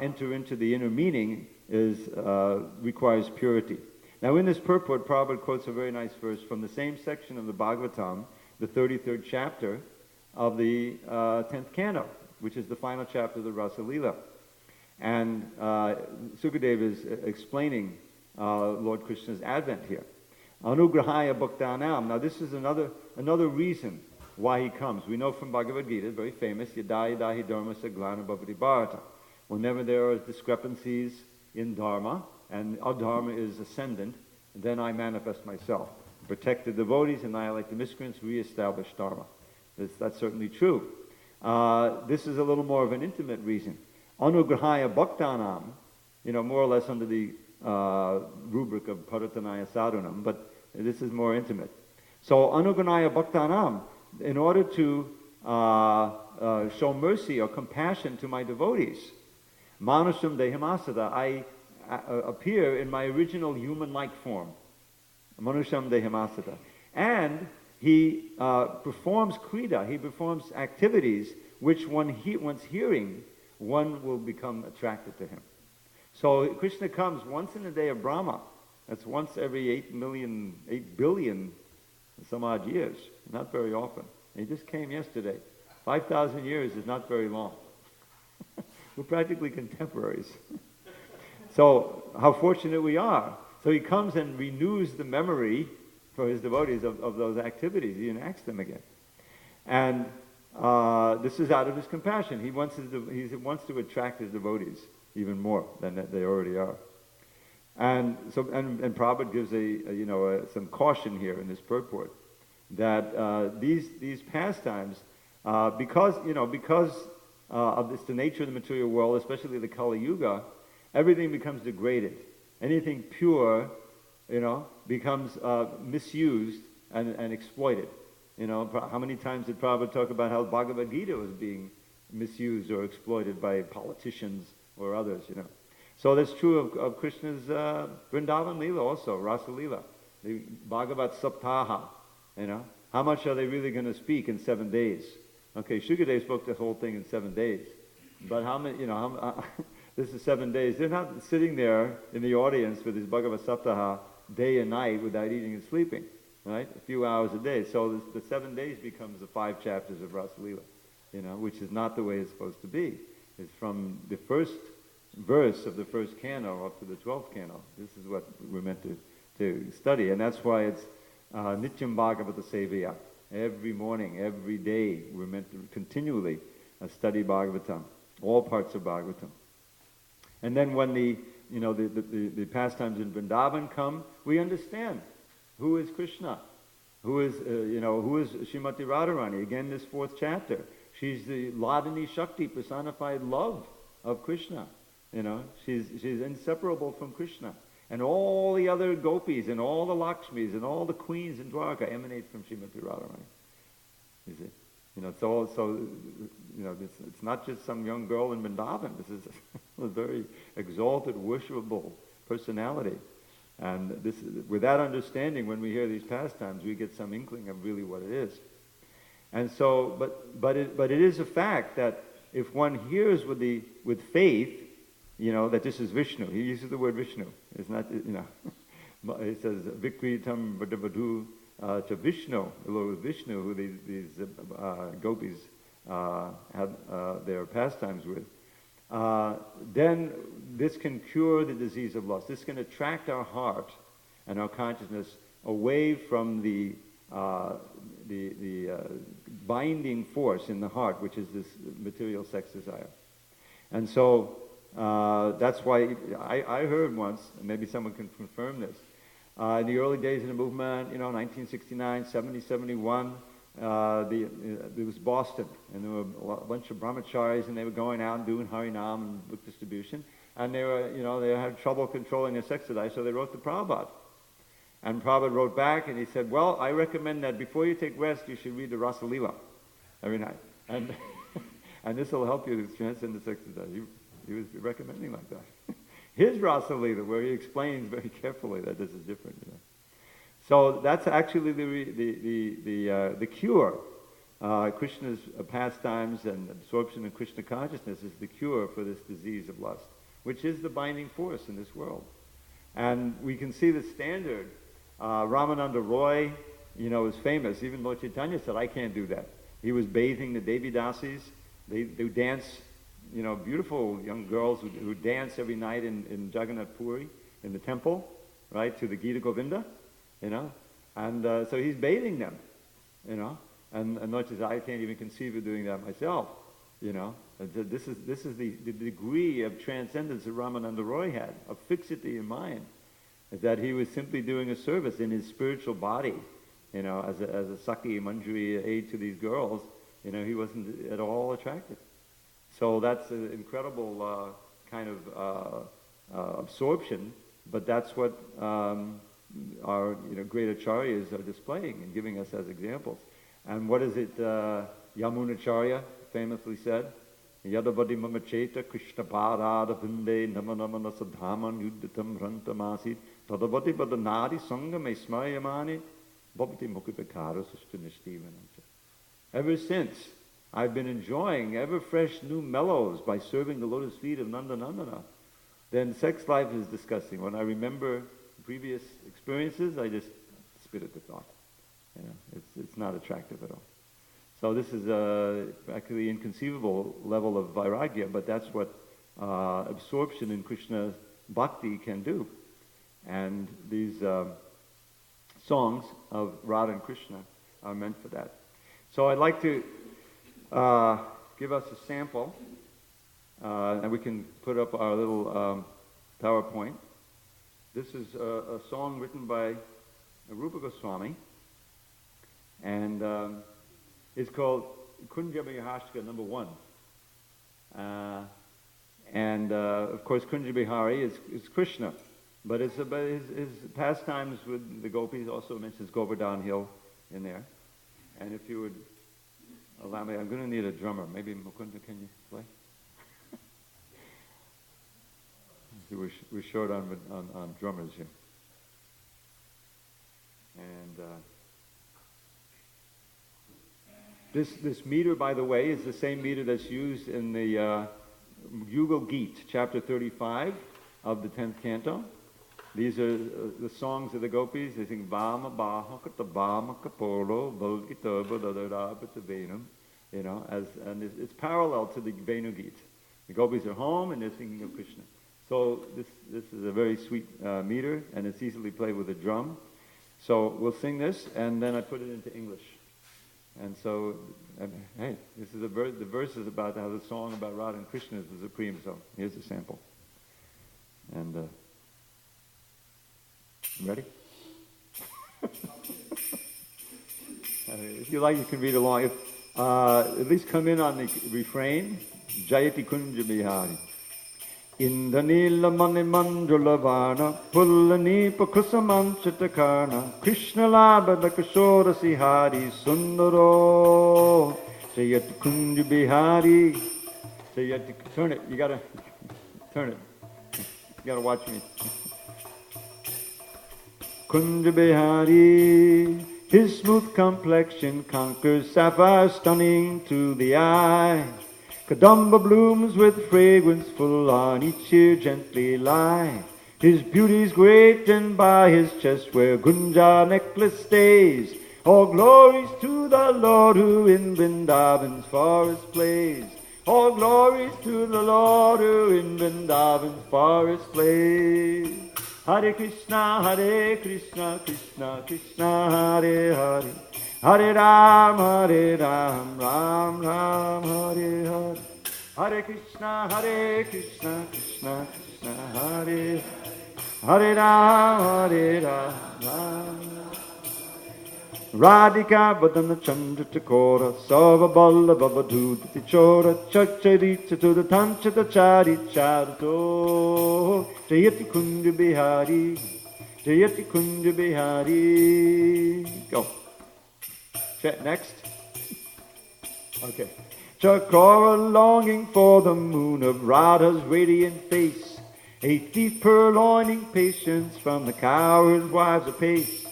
enter into the inner meaning requires purity. Now, in this purport, Prabhupada quotes a very nice verse from the same section of the Bhagavatam, the 33rd chapter of the 10th canto, which is the final chapter of the Rasa Leela. And Sukadeva is explaining Lord Krishna's advent here. Anugrahaya Bhaktanam. Now, this is another reason why he comes. We know from Bhagavad Gita, very famous, Yada Yada Hi Dharma Saglana Bhavati Bharata. Whenever there are discrepancies in Dharma, and our Dharma is ascendant, then I manifest myself. Protect the devotees, annihilate the miscreants, reestablish Dharma. That's certainly true. This is a little more of an intimate reason. Anugrahaya Bhaktanam, more or less under the rubric of Paratanaya Sadhanam, but this is more intimate. So Anugrahaya Bhaktanam, in order to show mercy or compassion to my devotees, Manusham Dehamasada, I appear in my original human-like form. Manusham Dehamasada. And he performs krida, he performs activities which once hearing, one will become attracted to him. So Krishna comes once in a day of Brahma. That's once every 8 billion some odd years. Not very often. And he just came yesterday. 5,000 years is not very long. We're practically contemporaries. So how fortunate we are. So he comes and renews the memory for his devotees of those activities. He enacts them again. And this is out of his compassion. He wants to attract his devotees even more than they already are. And so, and Prabhupada gives some caution here in this purport that these pastimes, because of this, the nature of the material world, especially the Kali Yuga, everything becomes degraded. Anything pure, becomes misused and exploited. How many times did Prabhupada talk about how Bhagavad Gita was being misused or exploited by politicians or others, So that's true of Krishna's Vrindavan Leela also, Rasa Leela, the Bhagavad Saptaha, How much are they really going to speak in 7 days? Okay, Shukadev spoke the whole thing in 7 days. But how many, this is 7 days. They're not sitting there in the audience with this Bhagavad Saptaha day and night without eating and sleeping, right? A few hours a day. So the 7 days becomes the 5 chapters of Rasa Leela, which is not the way it's supposed to be. It's from the first verse of the first canto up to the 12th canto. This is what we're meant to study. And that's why it's Nityam Bhagavata Sevaya. Every morning, every day, we're meant to continually study Bhagavatam, all parts of Bhagavatam. And then when the pastimes in Vrindavan come, we understand who is Krishna, who is Srimati Radharani. Again, this 4th chapter. She's the Ladini Shakti, personified love of Krishna. She's inseparable from Krishna. And all the other gopis and all the Lakshmis and all the queens in Dwarka emanate from Srimati Radharani. You see? It's not just some young girl in Vrindavan. This is a very exalted, worshipable personality. And with that understanding, when we hear these pastimes, we get some inkling of really what it is. And so, but it is a fact that if one hears with faith, that this is Vishnu. He uses the word Vishnu. It's not, it says Vikritam Vadavadu to Vishnu, the Lord Vishnu, who these gopis had their pastimes with. Then this can cure the disease of lust. This can attract our heart and our consciousness away from the binding force in the heart, which is this material sex desire. And so that's why I heard once, and maybe someone can confirm this, in the early days of the movement, 1969, 70, 71, it was Boston, and there were a bunch of brahmacharis, and they were going out and doing Harinam and book distribution, and they had trouble controlling their sex desire, so they wrote to Prabhupada. And Prabhupada wrote back, and he said, well, I recommend that before you take rest, you should read the Rasa Leela every night. And and this will help you transcend the sex desire. He was recommending like that. His Rasa Leela, where he explains very carefully that this is different. So that's actually the cure. Krishna's pastimes and absorption in Krishna consciousness is the cure for this disease of lust, which is the binding force in this world. And we can see the standard. Ramananda Roy, is famous. Even Lord Chaitanya said, I can't do that. He was bathing the Devi Dasis. They dance, beautiful young girls who dance every night in Jagannath Puri, in the temple, right, to the Gita Govinda, And so he's bathing them, And Lord says, I can't even conceive of doing that myself, This is the degree of transcendence that Ramananda Roy had, of fixity in mind, is that he was simply doing a service in his spiritual body, as a Saki Manjari aid to these girls. He wasn't at all attracted. So that's an incredible kind of absorption, but that's what our great acharyas are displaying and giving us as examples. And what is it Yamunacharya famously said? Yadavadi mamacheta Krishna parada vinde namanamana sadhaman yuddhatam rantamasit tadavati badanadi sangame smayamani bhavati mukipakara sustanishtivananta. Ever since, I've been enjoying ever fresh new mellows by serving the lotus feet of Nandanandana. Then sex life is disgusting. When I remember previous experiences, I just spit at the thought. It's not attractive at all. So this is actually an inconceivable level of vairagya, but that's what absorption in Krishna bhakti can do. And these songs of Radha and Krishna are meant for that. So I'd like to give us a sample, and we can put up our little PowerPoint. This is a song written by Rupa Goswami, and it's called Kunja Bihashka No. 1. And of course, Kunja Bihari is Krishna, but it's about his pastimes with the gopis. Also mentions Govardhan Hill in there. And if you would allow me, I'm going to need a drummer. Maybe Mukunda, can you play? We're short on drummers here. And this meter, by the way, is the same meter that's used in the Yugal Geet, chapter 35 of the 10th canto. These are the songs of the gopis. They sing Vama Baha Kata Vama Kapolo Volgita Badadabata Venum, and it's parallel to the Venu Geet. The gopis are home and they're singing of Krishna. So this is a very sweet meter, and it's easily played with a drum. So we'll sing this, and then I put it into English. And so, hey, this is the verse is about how the song about Radha and Krishna is the supreme. So here's a sample. And ready? If you like, you can read along. At least come in on the refrain. Jayati Kunja Bihari. Indanila mani mandula varna pullani pakusamanchitakarna Krishna labada kishora sihari sundaro Jayati Kunja Bihari. Jayati, turn it, you gotta turn it. You gotta watch me. Kunja Bihari, his smooth complexion conquers sapphire stunning to the eye. Kadamba blooms with fragrance full on each ear gently lie. His beauty's great, and by his chest where Gunja necklace stays. All glories to the Lord who in Vrindavan's forest plays. All glories to the Lord who in Vrindavan's forest plays. Hare Krishna, Krishna Krishna, Hare Hare. Hare Ram, Ram Ram, Hare Hare. Hare Krishna, Krishna Krishna, Hare Hare Ram, Ram. Radhika Vadana Chandra Chakora, Sava Balla Vavadhuta Tichora, Chacharita to the Tanchata Chari Charato, Jayati Kunja Bihari, Jayati Kunja Bihari. Go. Next. Okay. Chakora longing for the moon of Radha's radiant face. 8 feet purloining patience from the cowherd wives apace.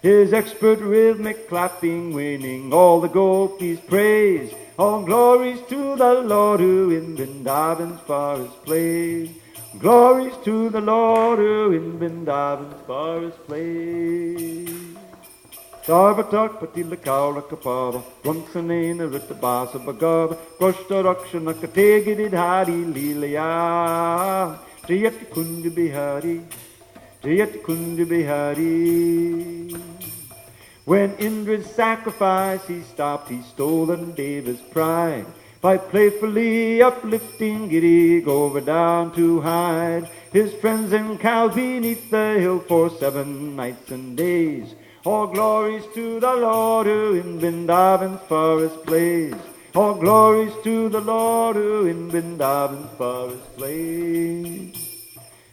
His expert rhythmic clapping winning all the gopis' praise. All glories to the Lord who in Vrindavan's forest plays. Glories to the Lord who in Vrindavan's forest plays. Sarvatak Patila Kaura Kapava, Ramsanena Ritabasa Bhagava, Koshta Rakshana Kategidid Hari Lilaya, Jayati Kunja Bihari, Jayati Kunja Bihari. When Indra's sacrifice he stopped, he stolen Deva's pride. By playfully uplifting Giri Govardhan to hide his friends and cows beneath the hill for 7 nights and days. All glories to the Lord who in Vrindavan's forest plays. All glories to the Lord who in Vrindavan's forest plays.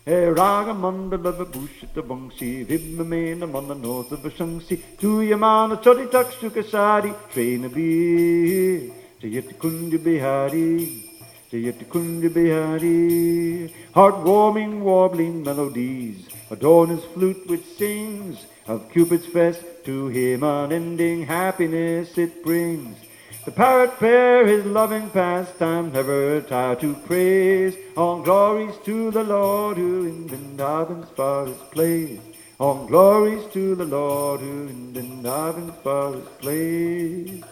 Hey Raga Mandala Vibhushita Bangsi Vibhamena Mananosa Vashangsi Tuyamana Charitakshukasari Trainabi Jayati Kunja Bihari, Jayati Kunja Bihari. Heartwarming warbling melodies adorn his flute which sings of Cupid's fest, to him unending happiness it brings. The parrot pair his loving pastime never tire to praise. All glories to the Lord who in Vrindavan's forest plays. All glories to the Lord who in Vrindavan's forest plays.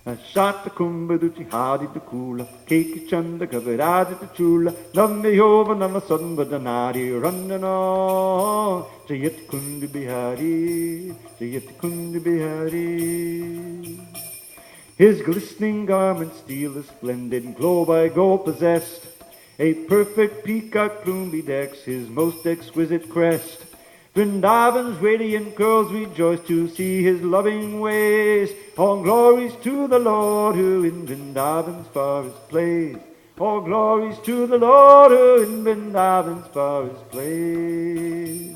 Shata kumbaduchi hadita kula, keki chanda kaviradita chula, nammi yova nama sanvadanari randana, Jayat kundi bihari, Jayat kundi bihari. His glistening garments steel the splendid glow by gold possessed, a perfect peacock plume bedecks his most exquisite crest. Vrindavan's radiant curls rejoice to see his loving ways. All glories to the Lord who in Vrindavan's forest plays. All glories to the Lord who in Vrindavan's forest plays.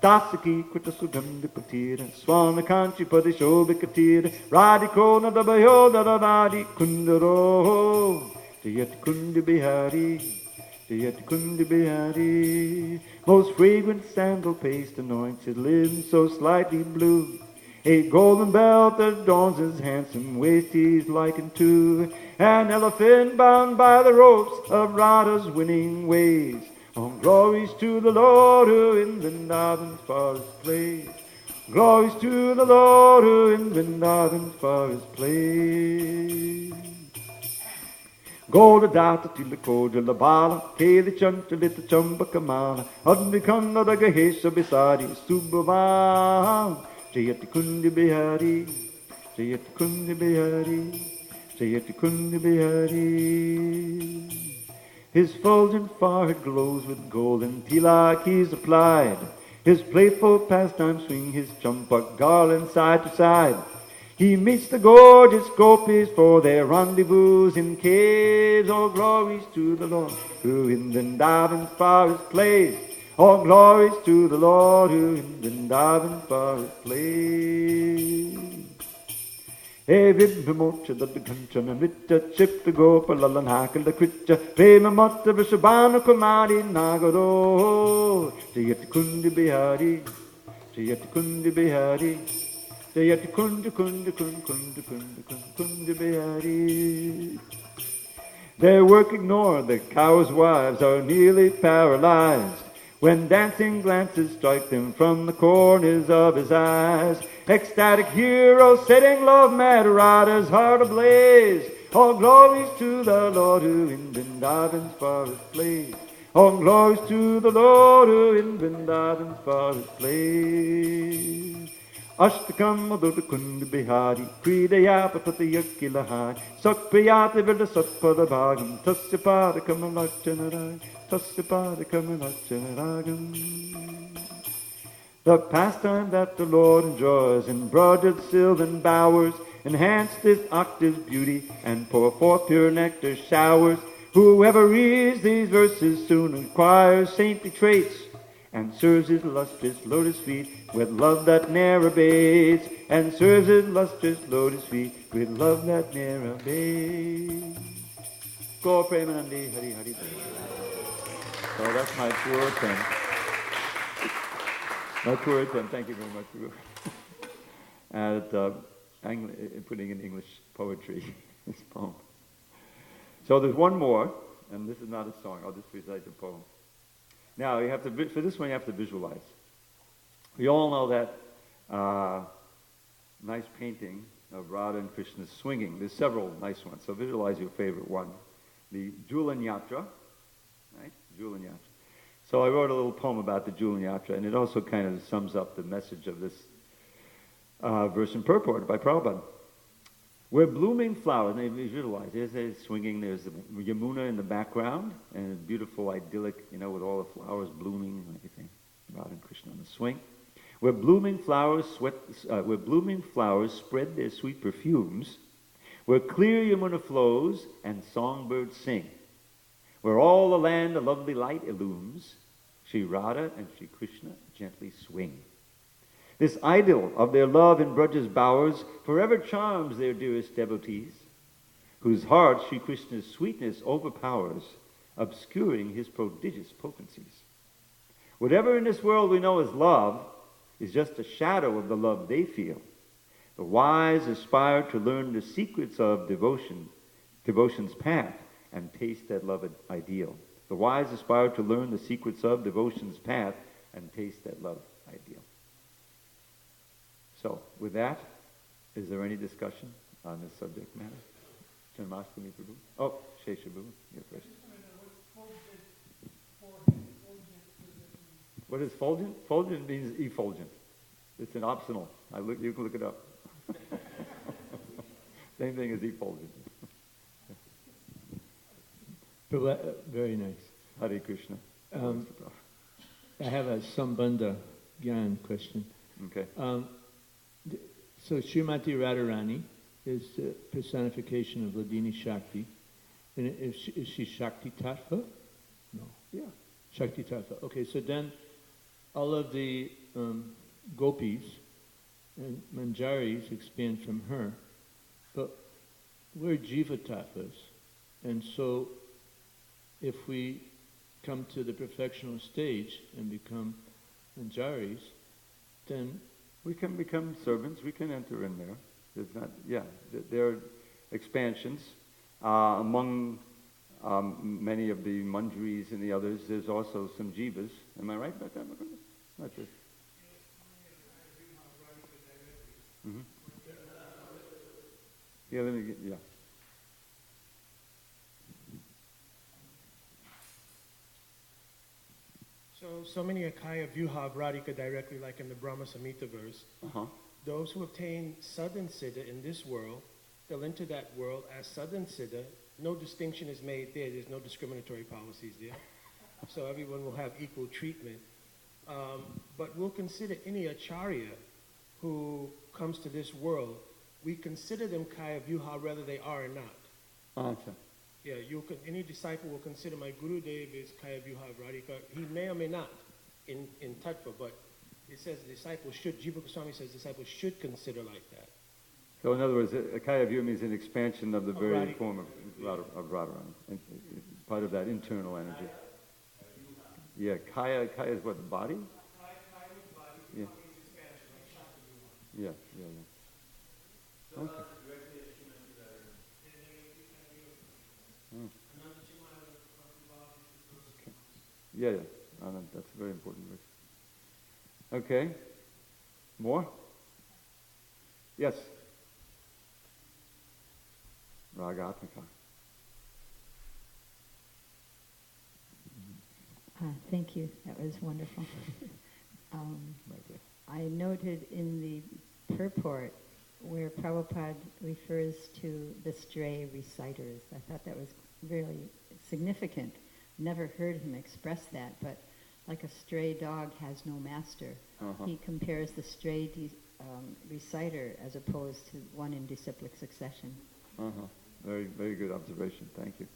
Stasaki krita sugandha patira, Swanakanchi padishobikatira, Radikona dabayoda radadi kundaro, Jayati kundi bihari, Jayati kundi bihari. Most fragrant sandal paste anoints his limbs so slightly blue. A golden belt adorns his handsome waist, he's likened to an elephant bound by the ropes of Radha's winning ways. All glories to the Lord who in Vrindavan's forest plays. Glories to the Lord who in Vrindavan's forest plays. Golda data tilakoja labala, keli chanta lita chamba kamala, adnikanda daga hesha bisari, subhava, Jayati kundi bihari, Jayati kundi bihari, Jayati kundi bihari. His fulgent forehead glows with golden tilak he's applied. His playful pastime swing his champak garland side to side. He meets the gorgeous gopis for their rendezvous in caves. All glories to the Lord who in Vrindavan's forest plays. All glories to the Lord who in Vrindavan's forest plays. Hey Vibhamocha the Kanchana Nitya Chip the Gopa Lalan Hakal the Kritcha Prema Matta Vishabhanu Kumari Nagaro Jayati Kundi Bihari Jayati Kundi Bihari Jayati Kundi Kundi Kundi Kundi Kundi Kundi Bihari. Their work ignored, the cows' wives are nearly paralyzed when dancing glances strike them from the corners of his eyes. Ecstatic hero setting love mad Radha's heart ablaze. All glories to the Lord who in Vrindavan's forest plays. All glories to the Lord who in Vrindavan's forest plays. Ashtakam Madhura Kundi Bihari, Pridayapatati Yakilahai, Sakpriyati Vida Satpada Bhagam, Tasyapada Kamalachanaraj, Tasyapada Kamalachanaragam. The pastime that the Lord enjoys in broidered sylvan bowers, enhance this octave's beauty and pour forth pure nectar showers. Whoever reads these verses soon acquires saintly traits and serves his lustrous lotus feet with love that ne'er abates, and serves his lustrous lotus feet with love that ne'er abates. Go Premanandi Hari Hari. So that's my poor attempt. My poor attempt, thank you very much, Guru, at putting in English poetry this poem. So there's one more, and this is not a song, I'll just recite the poem. Now, you have to, for this one you have to visualize. We all know that nice painting of Radha and Krishna swinging. There's several nice ones, so visualize your favorite one. The Julan Yatra, right? Julan Yatra. So I wrote a little poem about the Julan Yatra, and it also kind of sums up the message of this verse in purport by Prabhupada. Where blooming flowers, and visualize, there's a swinging, there's the Yamuna in the background, and a beautiful idyllic, with all the flowers blooming and everything. Radha and Krishna on the swing. Where blooming flowers spread their sweet perfumes, where clear Yamuna flows and songbirds sing, where all the land a lovely light illumes, Sri Radha and Sri Krishna gently swing. This idyll of their love in Braja's bowers forever charms their dearest devotees, whose hearts Sri Krishna's sweetness overpowers, obscuring his prodigious potencies. Whatever in this world we know as love is just a shadow of the love they feel. The wise aspire to learn the secrets of devotion's path, and taste that love ideal. The wise aspire to learn the secrets of devotion's path and taste that love ideal. So, with that, is there any discussion? on this subject matter? Janmashtami Prabhu? Oh, Sheshabu, you're first. What is fulgent? Fulgent means effulgent. It's an optional. You can look it up. Same thing as effulgent. Very nice. Hare Krishna. I have a Sambandha Gyan question. Okay. So Srimati Radharani is the personification of Vladini Shakti. And is she Shakti Tattva? No. Yeah. Shakti Tattva. Okay, so then all of the gopis and manjaris expand from her, but we're Jiva Tattvas. And so if we come to the perfectional stage and become manjaris, then we can become servants. We can enter in there. There's not. Yeah, there are expansions among many of the manjaris and the others. There's also some jivas. Am I right about that? Not just. Mm-hmm. Yeah. Let me get. Yeah. So many Akaya Vyuha of Radhika directly, like in the Brahma Samhita verse. Uh-huh. Those who obtain Sadhan Siddha in this world, they'll enter that world as Sadhan Siddha. No distinction is made there. There's no discriminatory policies there. So everyone will have equal treatment. But we'll consider any Acharya who comes to this world, we consider them Kaya Vyuha whether they are or not. Yeah, any disciple will consider my Guru Dev is Kaya Vyuha of Radhika. He may or may not in Tattva, but it says disciples should, Jiva Goswami says disciples should consider like that. So in other words, Kaya Vyuha means an expansion of the very Radhika. form of Radharani, and part of that internal energy. Yeah, Kaya is what, the body? Yeah. Yeah. Okay. Oh. Yeah. That's a very important verse. Okay. More? Yes. Ragatmika. Thank you. That was wonderful. I noted in the purport where Prabhupada refers to the stray reciters. I thought that was really significant. Never heard him express that, but like a stray dog has no master. Uh-huh. He compares the stray reciter as opposed to one in disciplic succession. Uh-huh. Very, very good observation. Thank you.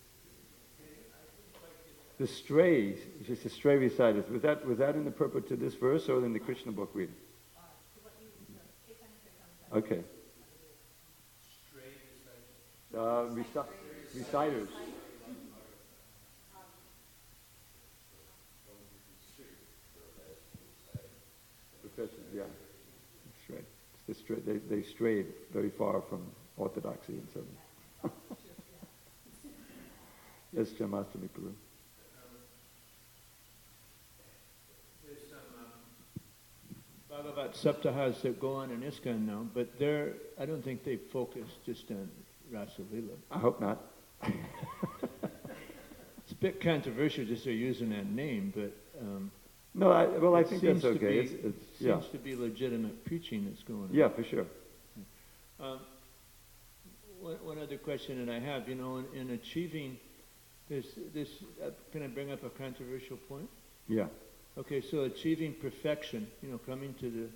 The strays, just the stray reciters, was that in the purport to this verse or in the Krishna book reading? Okay. Reciters. Professors, yeah. Stray. They strayed very far from orthodoxy and so on. Yes, Janmashtami Prabhu. Bhagavat Saptahas that go on in ISKCON now, but I don't think they focus just on Rasa Lila. I hope not. It's a bit controversial just they're using that name, but no, I think that's okay. It seems to be legitimate preaching that's going on. Yeah, for sure. One other question that I have, in achieving this, can I bring up a controversial point? Yeah. Okay, so achieving perfection, coming to the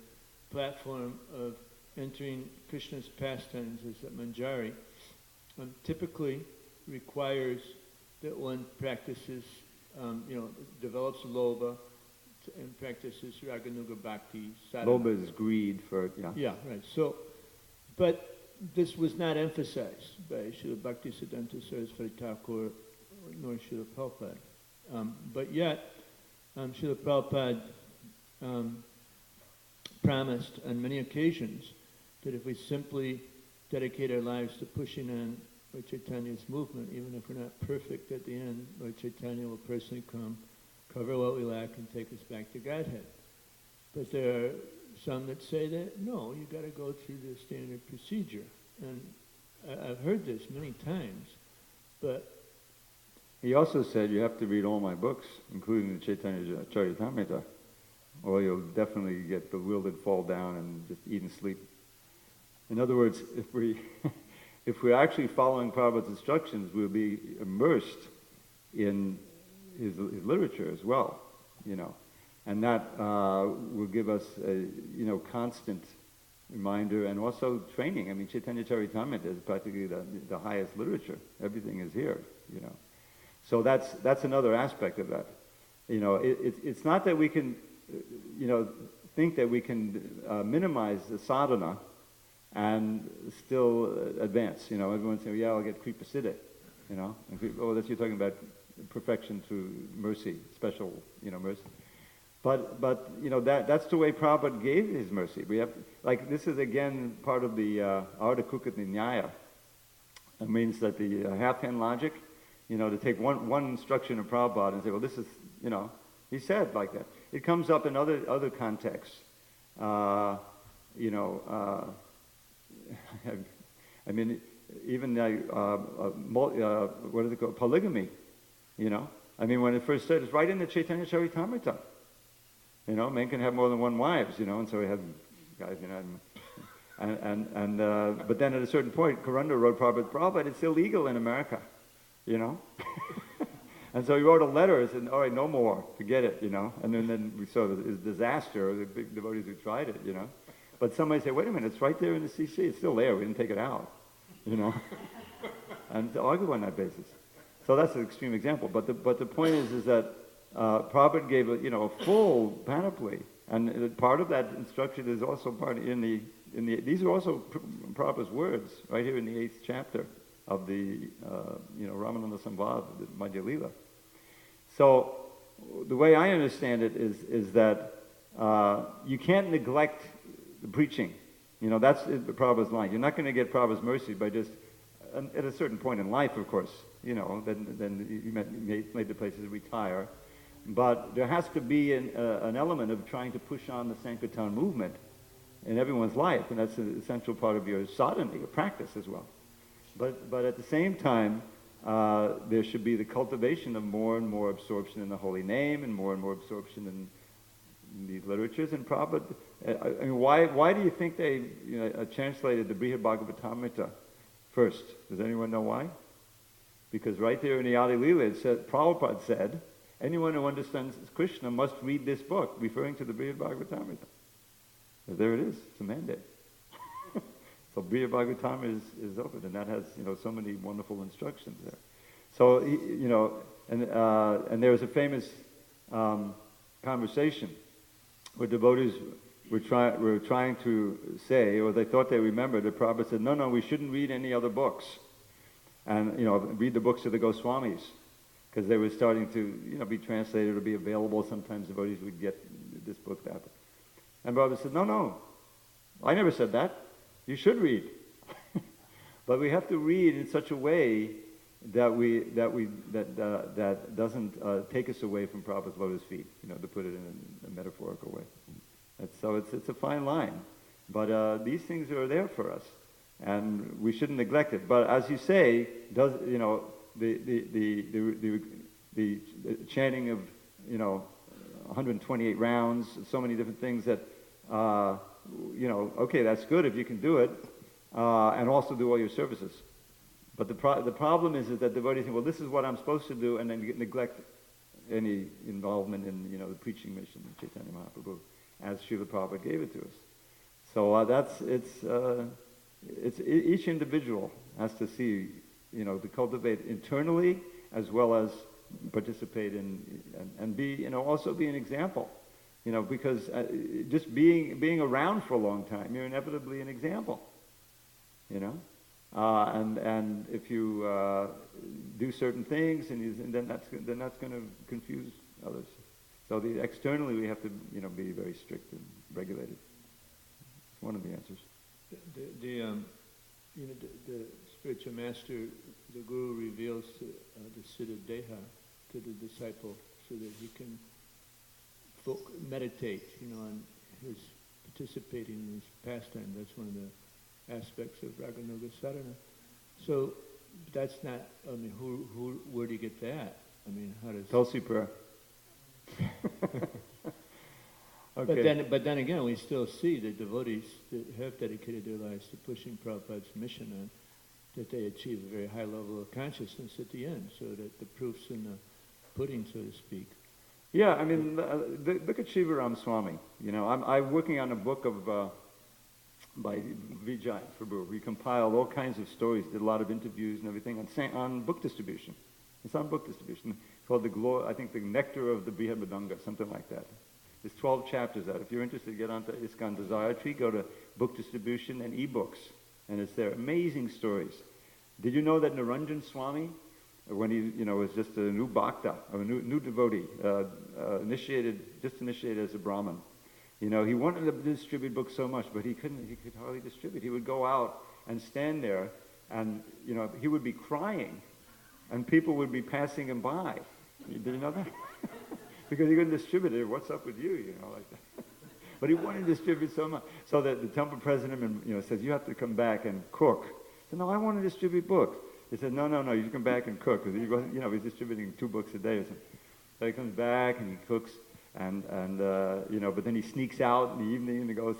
platform of entering Krishna's pastimes as a manjari, typically requires that one practices, develops lobha and practices raganuga bhakti. Sadhana. Lobha is greed for, yeah. Yeah, right. So, but this was not emphasized by Srila Bhaktisiddhanta Saraswati Thakur nor Srila Prabhupada. But yet, Srila Prabhupada promised on many occasions that if we simply dedicate our lives to pushing on Lord Chaitanya's movement, even if we're not perfect at the end, Lord Chaitanya will personally come, cover what we lack, and take us back to Godhead. But there are some that say that, no, you've got to go through the standard procedure. And I've heard this many times, but He also said you have to read all my books, including the Chaitanya Charitamrita, or you'll definitely get bewildered, fall down, and just eat and sleep. In other words, if we're actually following Prabhupada's instructions, we'll be immersed in his literature as well, and that will give us a constant reminder and also training. I mean, Chaitanya Charitamrita is practically the highest literature. Everything is here, So that's another aspect of that. It's not that we can, think that we can minimize the sadhana and still advance. Everyone's saying, yeah, I'll get Kripa Siddha, that's you're talking about perfection through mercy, special, mercy. But that's the way Prabhupada gave his mercy. We have, this is again part of the Ardha Kukati Nyaya. It means that the half-hand logic, to take one instruction of Prabhupada and say, well, this is, he said like that. It comes up in other contexts. I mean, even what is it called? Polygamy. I mean, when it first said, it's right in the Chaitanya Charitamrita. Men can have more than one wives, and so we have guys, but then at a certain point, Karunda wrote Prabhupada, it's illegal in America, and so he wrote a letter and said, all right, no more, forget it, and then we saw his disaster, the big devotees who tried it, but somebody said, wait a minute, it's right there in the CC, it's still there, we didn't take it out, and to argue on that basis. So that's an extreme example, but the point is that Prabhupada gave a full panoply, and part of that instruction is also part in the these are also Prabhupada's words right here in the 8th chapter of the Ramananda Samvad, the Madhya Lila. So the way I understand it is that you can't neglect the preaching. That's Prabhupada's line. You're not going to get Prabhupada's mercy by just at a certain point in life, of course. Then you made the places retire. But there has to be an element of trying to push on the Sankirtan movement in everyone's life, and that's an essential part of your sadhana, your practice as well. But at the same time, there should be the cultivation of more and more absorption in the holy name, and more absorption in these literatures. And Prabhupada, I mean, why do you think they translated the Brihad Bhagavatamrita first? Does anyone know why? Because right there in the Adi Lila, it said, Prabhupada said, anyone who understands Krishna must read this book, referring to the Brihad Bhagavatamrita. So there it is. It's a mandate. So Brihad Bhagavatamrita is open, and that has so many wonderful instructions there. So and there was a famous conversation where devotees were trying to say, or they thought they remembered, that Prabhupada said, no, we shouldn't read any other books, and read the books of the Goswamis. Because they were starting to, be translated or be available. Sometimes devotees would get this book, that. And Prabhupada said, no, I never said that. You should read. But we have to read in such a way that doesn't take us away from Prabhupada's lotus feet, to put it in a metaphorical way. So it's a fine line. But these things are there for us. And we shouldn't neglect it. But as you say, the chanting of 128 rounds, so many different things that okay, that's good if you can do it, and also do all your services. But the problem is that devotees think, well, this is what I'm supposed to do, and then you neglect any involvement in the preaching mission of Chaitanya Mahaprabhu, as Srila Prabhupada gave it to us. So it's each individual has to see, to cultivate internally as well as participate in and be, also be an example, because just being around for a long time, you're inevitably an example, and if you do certain things, and then that's going to confuse others. So externally we have to, be very strict and regulated. It's one of the answers. The spiritual master, the guru reveals the Siddha Deha to the disciple so that he can meditate, on his participating in his pastime. That's one of the aspects of Raganuga Sadhana. So that's not, I mean, where do you get that? I mean, how does... Tulsi prayer. Okay. But then again, we still see the devotees that have dedicated their lives to pushing Prabhupada's mission on, that they achieve a very high level of consciousness at the end, so that the proof's in the pudding, so to speak. Yeah, I mean, look at Shivaram Swami. You know, I'm working on a book of by Vijay Prabhu. We compiled all kinds of stories, did a lot of interviews and everything on book distribution. It's on book distribution. It's called I think the Nectar of the Brihadbadanga, something like that. There's 12 chapters out. If you're interested, get onto ISKCON Desire Tree, go to book distribution and ebooks, and it's there. Amazing stories. Did you know that Naranjan Swami, when he was just a new bhakta, a new devotee, just initiated as a Brahmin, he wanted to distribute books so much, but he could hardly distribute. He would go out and stand there, and he would be crying, and people would be passing him by. Did you know that? Because he couldn't distribute it. What's up with you, like that. But he wanted to distribute so much. So that the temple president, says, you have to come back and cook. He said, no, I want to distribute books. He said, no, you come back and cook. Because he wasn't, he's distributing 2 books a day or something. So he comes back and he cooks, and but then he sneaks out in the evening and he goes.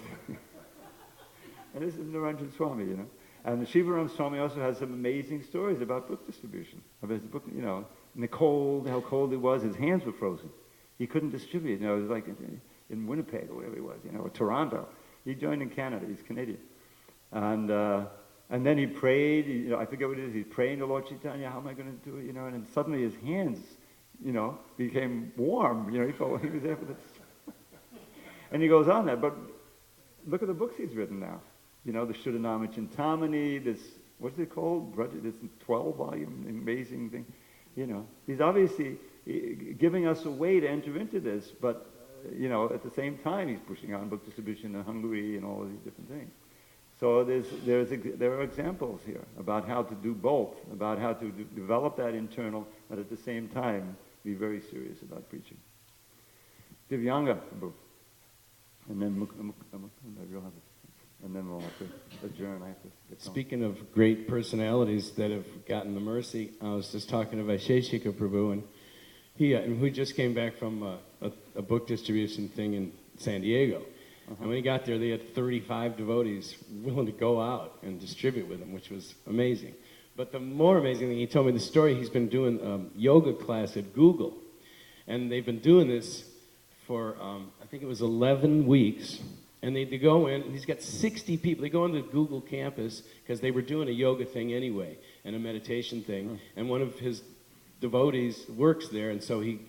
And this is Naranjan Swami, And the Shivaram Swami also has some amazing stories about book distribution. About his book, in the cold, how cold it was, his hands were frozen. He couldn't distribute. It was like in Winnipeg or wherever he was, or Toronto. He joined in Canada. He's Canadian. And then he prayed. I forget what it is. He's praying to Lord Chaitanya. How am I going to do it? And then suddenly his hands, became warm. He felt he was there for this. And he goes on that. But look at the books he's written now. The Shuddhanama Chintamani. This, what's it called? This 12-volume amazing thing. He's obviously giving us a way to enter into this, but at the same time he's pushing on book distribution in Hungary and all of these different things. So there are examples here about how to do both, about how to develop that internal, but at the same time be very serious about preaching. Divyanga, and then we'll have to adjourn. I have to get Speaking of great personalities that have gotten the mercy, I was just talking to Vaisheshika Prabhu, and we just came back from a book distribution thing in San Diego. Uh-huh. And when he got there, they had 35 devotees willing to go out and distribute with him, which was amazing. But the more amazing thing, he told me the story, he's been doing a yoga class at Google. And they've been doing this for, I think it was 11 weeks. And they go in, and he's got 60 people. They go into the Google campus because they were doing a yoga thing anyway and a meditation thing. Mm. And one of his devotees works there, and so he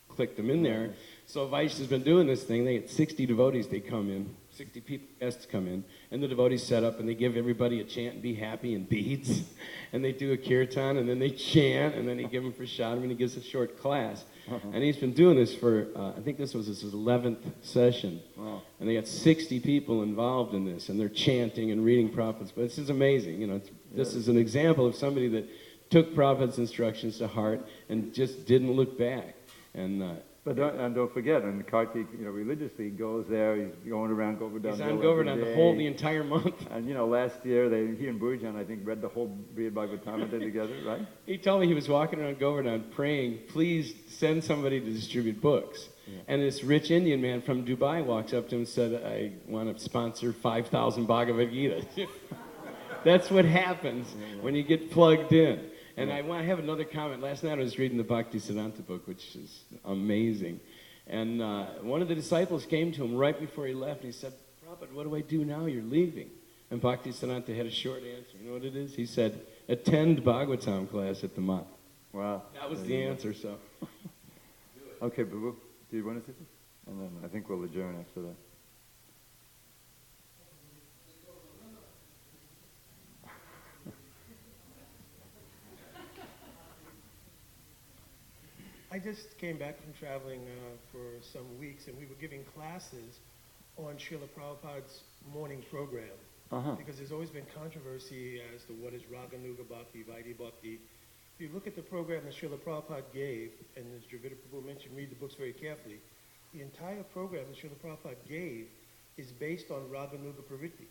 clicked them in there. So Vaish has been doing this thing. They get 60 devotees. They come in, 60 people guests come in, and the devotees set up, and they give everybody a chant and be happy and beads. And they do a kirtan, and then they chant, and then they give them prashadam, and he gives a short class. And he's been doing this for, I think this was his 11th session. Wow. And they got 60 people involved in this, and they're chanting and reading Prabhupada's. But this is amazing. This is an example of somebody that took Prabhupada's instructions to heart and just didn't look back. And But don't forget, and Kartik, religiously goes there. He's going around Govardhan. He's on Govardhan the entire month. And last year he and Burjan, I think, read the whole Brihad Bhagavatam together, right? He told me he was walking around Govardhan praying, please send somebody to distribute books. Yeah. And this rich Indian man from Dubai walks up to him and said, I want to sponsor 5,000 Bhagavad Gita. That's what happens when you get plugged in. And I want to have another comment. Last night I was reading the Bhaktisiddhanta book, which is amazing. And one of the disciples came to him right before he left, and he said, Prabhupada, what do I do now? You're leaving. And Bhaktisiddhanta had a short answer. You know what it is? He said, attend Bhagavatam class at the Mat. Wow. That was the answer, so. Okay, Babu, do you want to say something? And then I think we'll adjourn after that. I just came back from traveling for some weeks, and we were giving classes on Srila Prabhupada's morning program. Uh-huh. Because there's always been controversy as to what is Raganuga Bhakti, Vaidhi Bhakti. If you look at the program that Srila Prabhupada gave, and as Dravida Prabhu mentioned, read the books very carefully, the entire program that Srila Prabhupada gave is based on Raganuga Pravritti.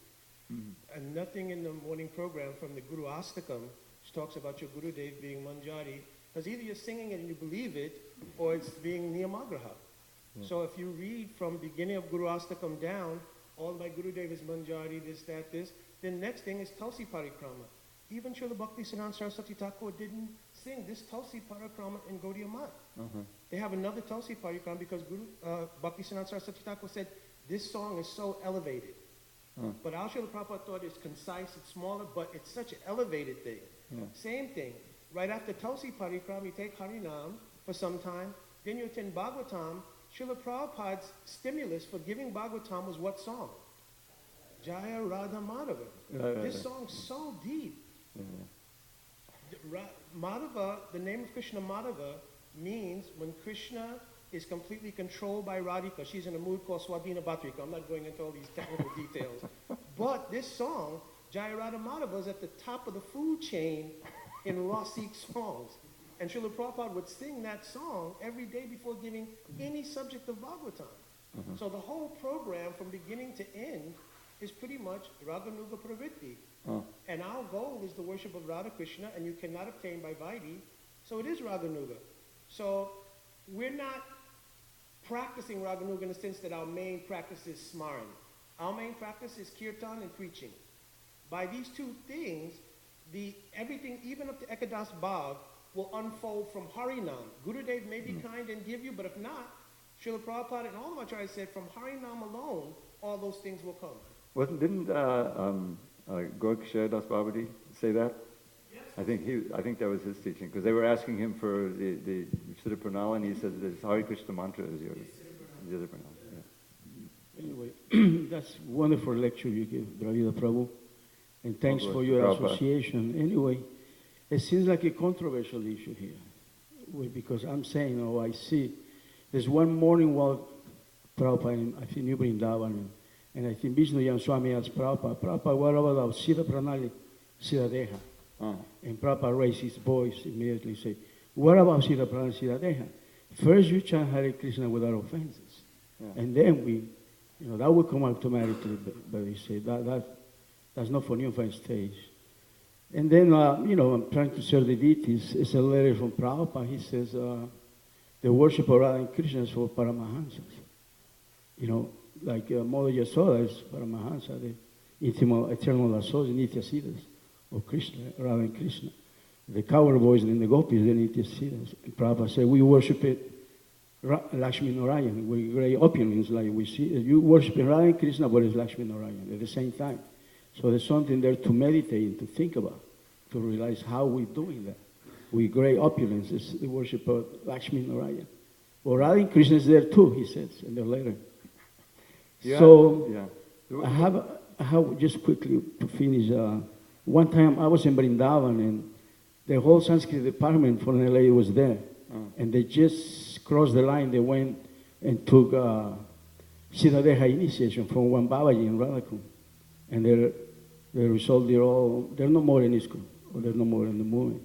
And nothing in the morning program from the Guru Astakam which talks about your Gurudev being Manjari, because either you're singing it and you believe it, or it's being Niyamagraha. So if you read from beginning of Guru Astakam down, all my Gurudev is Manjari, this, that, this, then next thing is Tulsi Parikrama. Even Srila Bhakti Siddhanta Saraswati Thakur didn't sing this Tulsi Parikrama in Gaudiya Math. They have another Tulsi Parikrama because Bhakti Siddhanta Saraswati Thakur said, this song is so elevated. But our Srila Prabhupada thought it's concise, it's smaller, but it's such an elevated thing. Same thing. Right after Tulsi Parikrama, you take Harinam for some time, then you attend Bhagavatam. Srila Prabhupada's stimulus for giving Bhagavatam was what song? Jaya Radha Madhava. This song's so deep. Madhava, the name of Krishna Madhava, means when Krishna is completely controlled by Radhika. She's in a mood called Swadhina Bhatrika. I'm not going into all these technical details. But this song, Jaya Radha Madhava, is at the top of the food chain in Rasic songs. And Srila Prabhupada would sing that song every day before giving any subject of Bhagavatam. So the whole program from beginning to end is pretty much Raganuga Pravritti. And our goal is the worship of Radha Krishna, and you cannot obtain by Vaidhi. So it is Raganuga. So we're not practicing Raganuga in the sense that our main practice is Smaran. Our main practice is Kirtan and preaching. By these two things, everything, even up to Ekadas Bhav, will unfold from Harinam. Gurudev may be kind and give you, but if not, Srila Prabhupada and all of Acharyas said, from Harinam alone, all those things will come. Didn't Gorksha Das Babadi say that? Yes. I think that was his teaching, because they were asking him for the Siddha Pranala, and he said the Hare Krishna mantra is yours. Siddha Pranala. Anyway, that's wonderful lecture you give, Dravida Prabhu, and thanks for your association. Anyway, it seems like a controversial issue here, because I'm saying, I see, there's one morning while Prabhupada, I think New Vrindavan, and I think Vishnu Yan Swami asked Prabhupada, what about Siddha Pranali, Siddha Deha? And Prabhupada raised his voice immediately, said, what about Siddha Pranali, Siddha Deha? First you chant Hare Krishna without offenses, and then that will come automatically, but he said, that's not for new offense stage. And then, I'm trying to serve the deities. It's a letter from Prabhupada. He says, the worship of Radha and Krishna is for Paramahansas. Like Mother Yasoda is Paramahansa, the eternal associate, Nitya Siddhas of Krishna, Radha and Krishna. The coward boys and the gopis, the Nitya Siddhas. And Prabhupada said, we worship it, Lakshmi Narayan, with great opulence, like we see. You worship Radha and Krishna, but it's Lakshmi Narayan at the same time. So there's something there to meditate and to think about, to realize how we're doing that. With great opulence is the worship of Lakshmi Narayan. Well, Radha and Krishna is there too, he says in the letter. I have just quickly to finish. One time I was in Vrindavan and the whole Sanskrit department from LA was there. And they just crossed the line. They went and took Siddha Deha initiation from one Babaji in Radhakund. And the result, they're no more in ISKCON, or they're no more in the movement.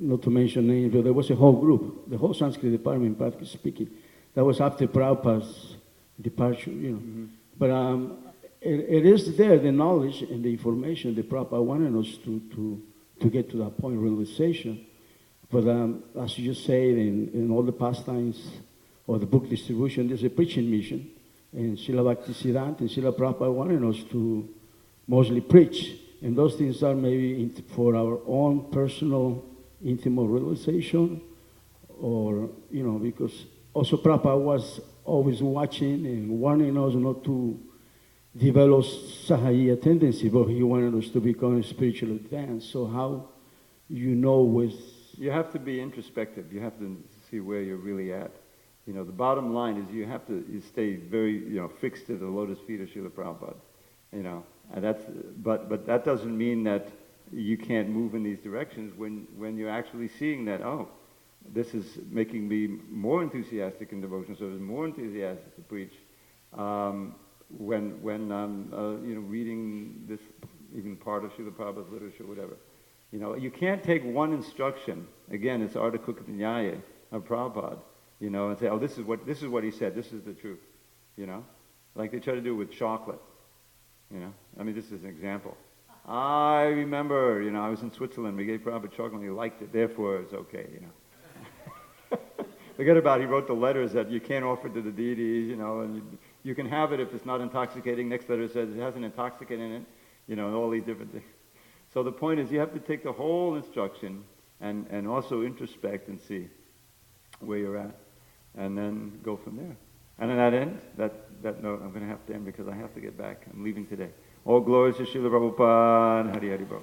Not to mention names, but there was a whole group, the whole Sanskrit department, practically speaking. That was after Prabhupada's departure, But it is there, the knowledge and the information that Prabhupada wanted us to get to that point of realization. But as you just said, in all the pastimes or the book distribution, there's a preaching mission. And Srila Bhakti Siddhanta and Srila Prabhupada wanted us to mostly preach. And those things are maybe for our own personal, intimate realization, or, because also Prabhupada was always watching and warning us not to develop Sahaya tendency, but he wanted us to become spiritually advanced. So how You have to be introspective. You have to see where you're really at. The bottom line is you have to stay very, fixed to the lotus feet of Srila Prabhupada. And but that doesn't mean that you can't move in these directions when you're actually seeing that, this is making me more enthusiastic in devotion service, more enthusiastic to preach. When I'm, reading this, even part of Srila Prabhupada's literature, whatever. You can't take one instruction, again, it's Arta Kukatanyaya of Prabhupada, and say, this is what he said, this is the truth, like they try to do with chocolate. You know, I mean, this is an example. I remember, you know, I was in Switzerland. We gave Prabhupada chocolate. He liked it. Therefore, it's okay. You know. Forget about it. He wrote the letters that you can't offer to the deities. You know, and you can have it if it's not intoxicating. Next letter says it has an intoxicant in it. You know, and all these different things. So the point is, you have to take the whole instruction and also introspect and see where you're at, and then go from there. And on that end, that note, I'm going to have to end because I have to get back. I'm leaving today. All glories to Srila Prabhupada. Hare Hare Bol.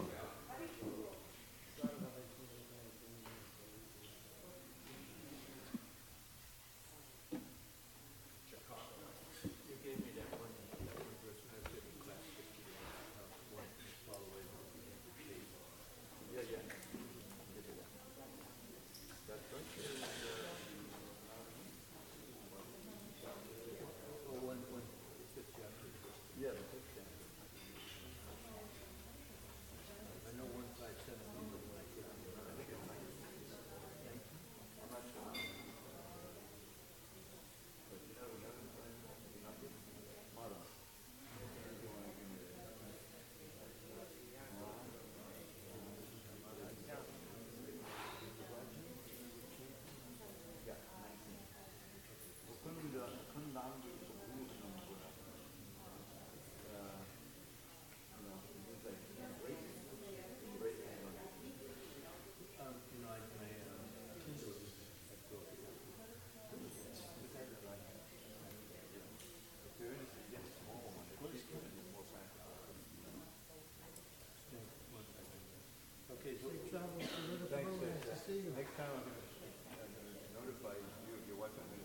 Next time I'm going to notify you, your wife, I'm going to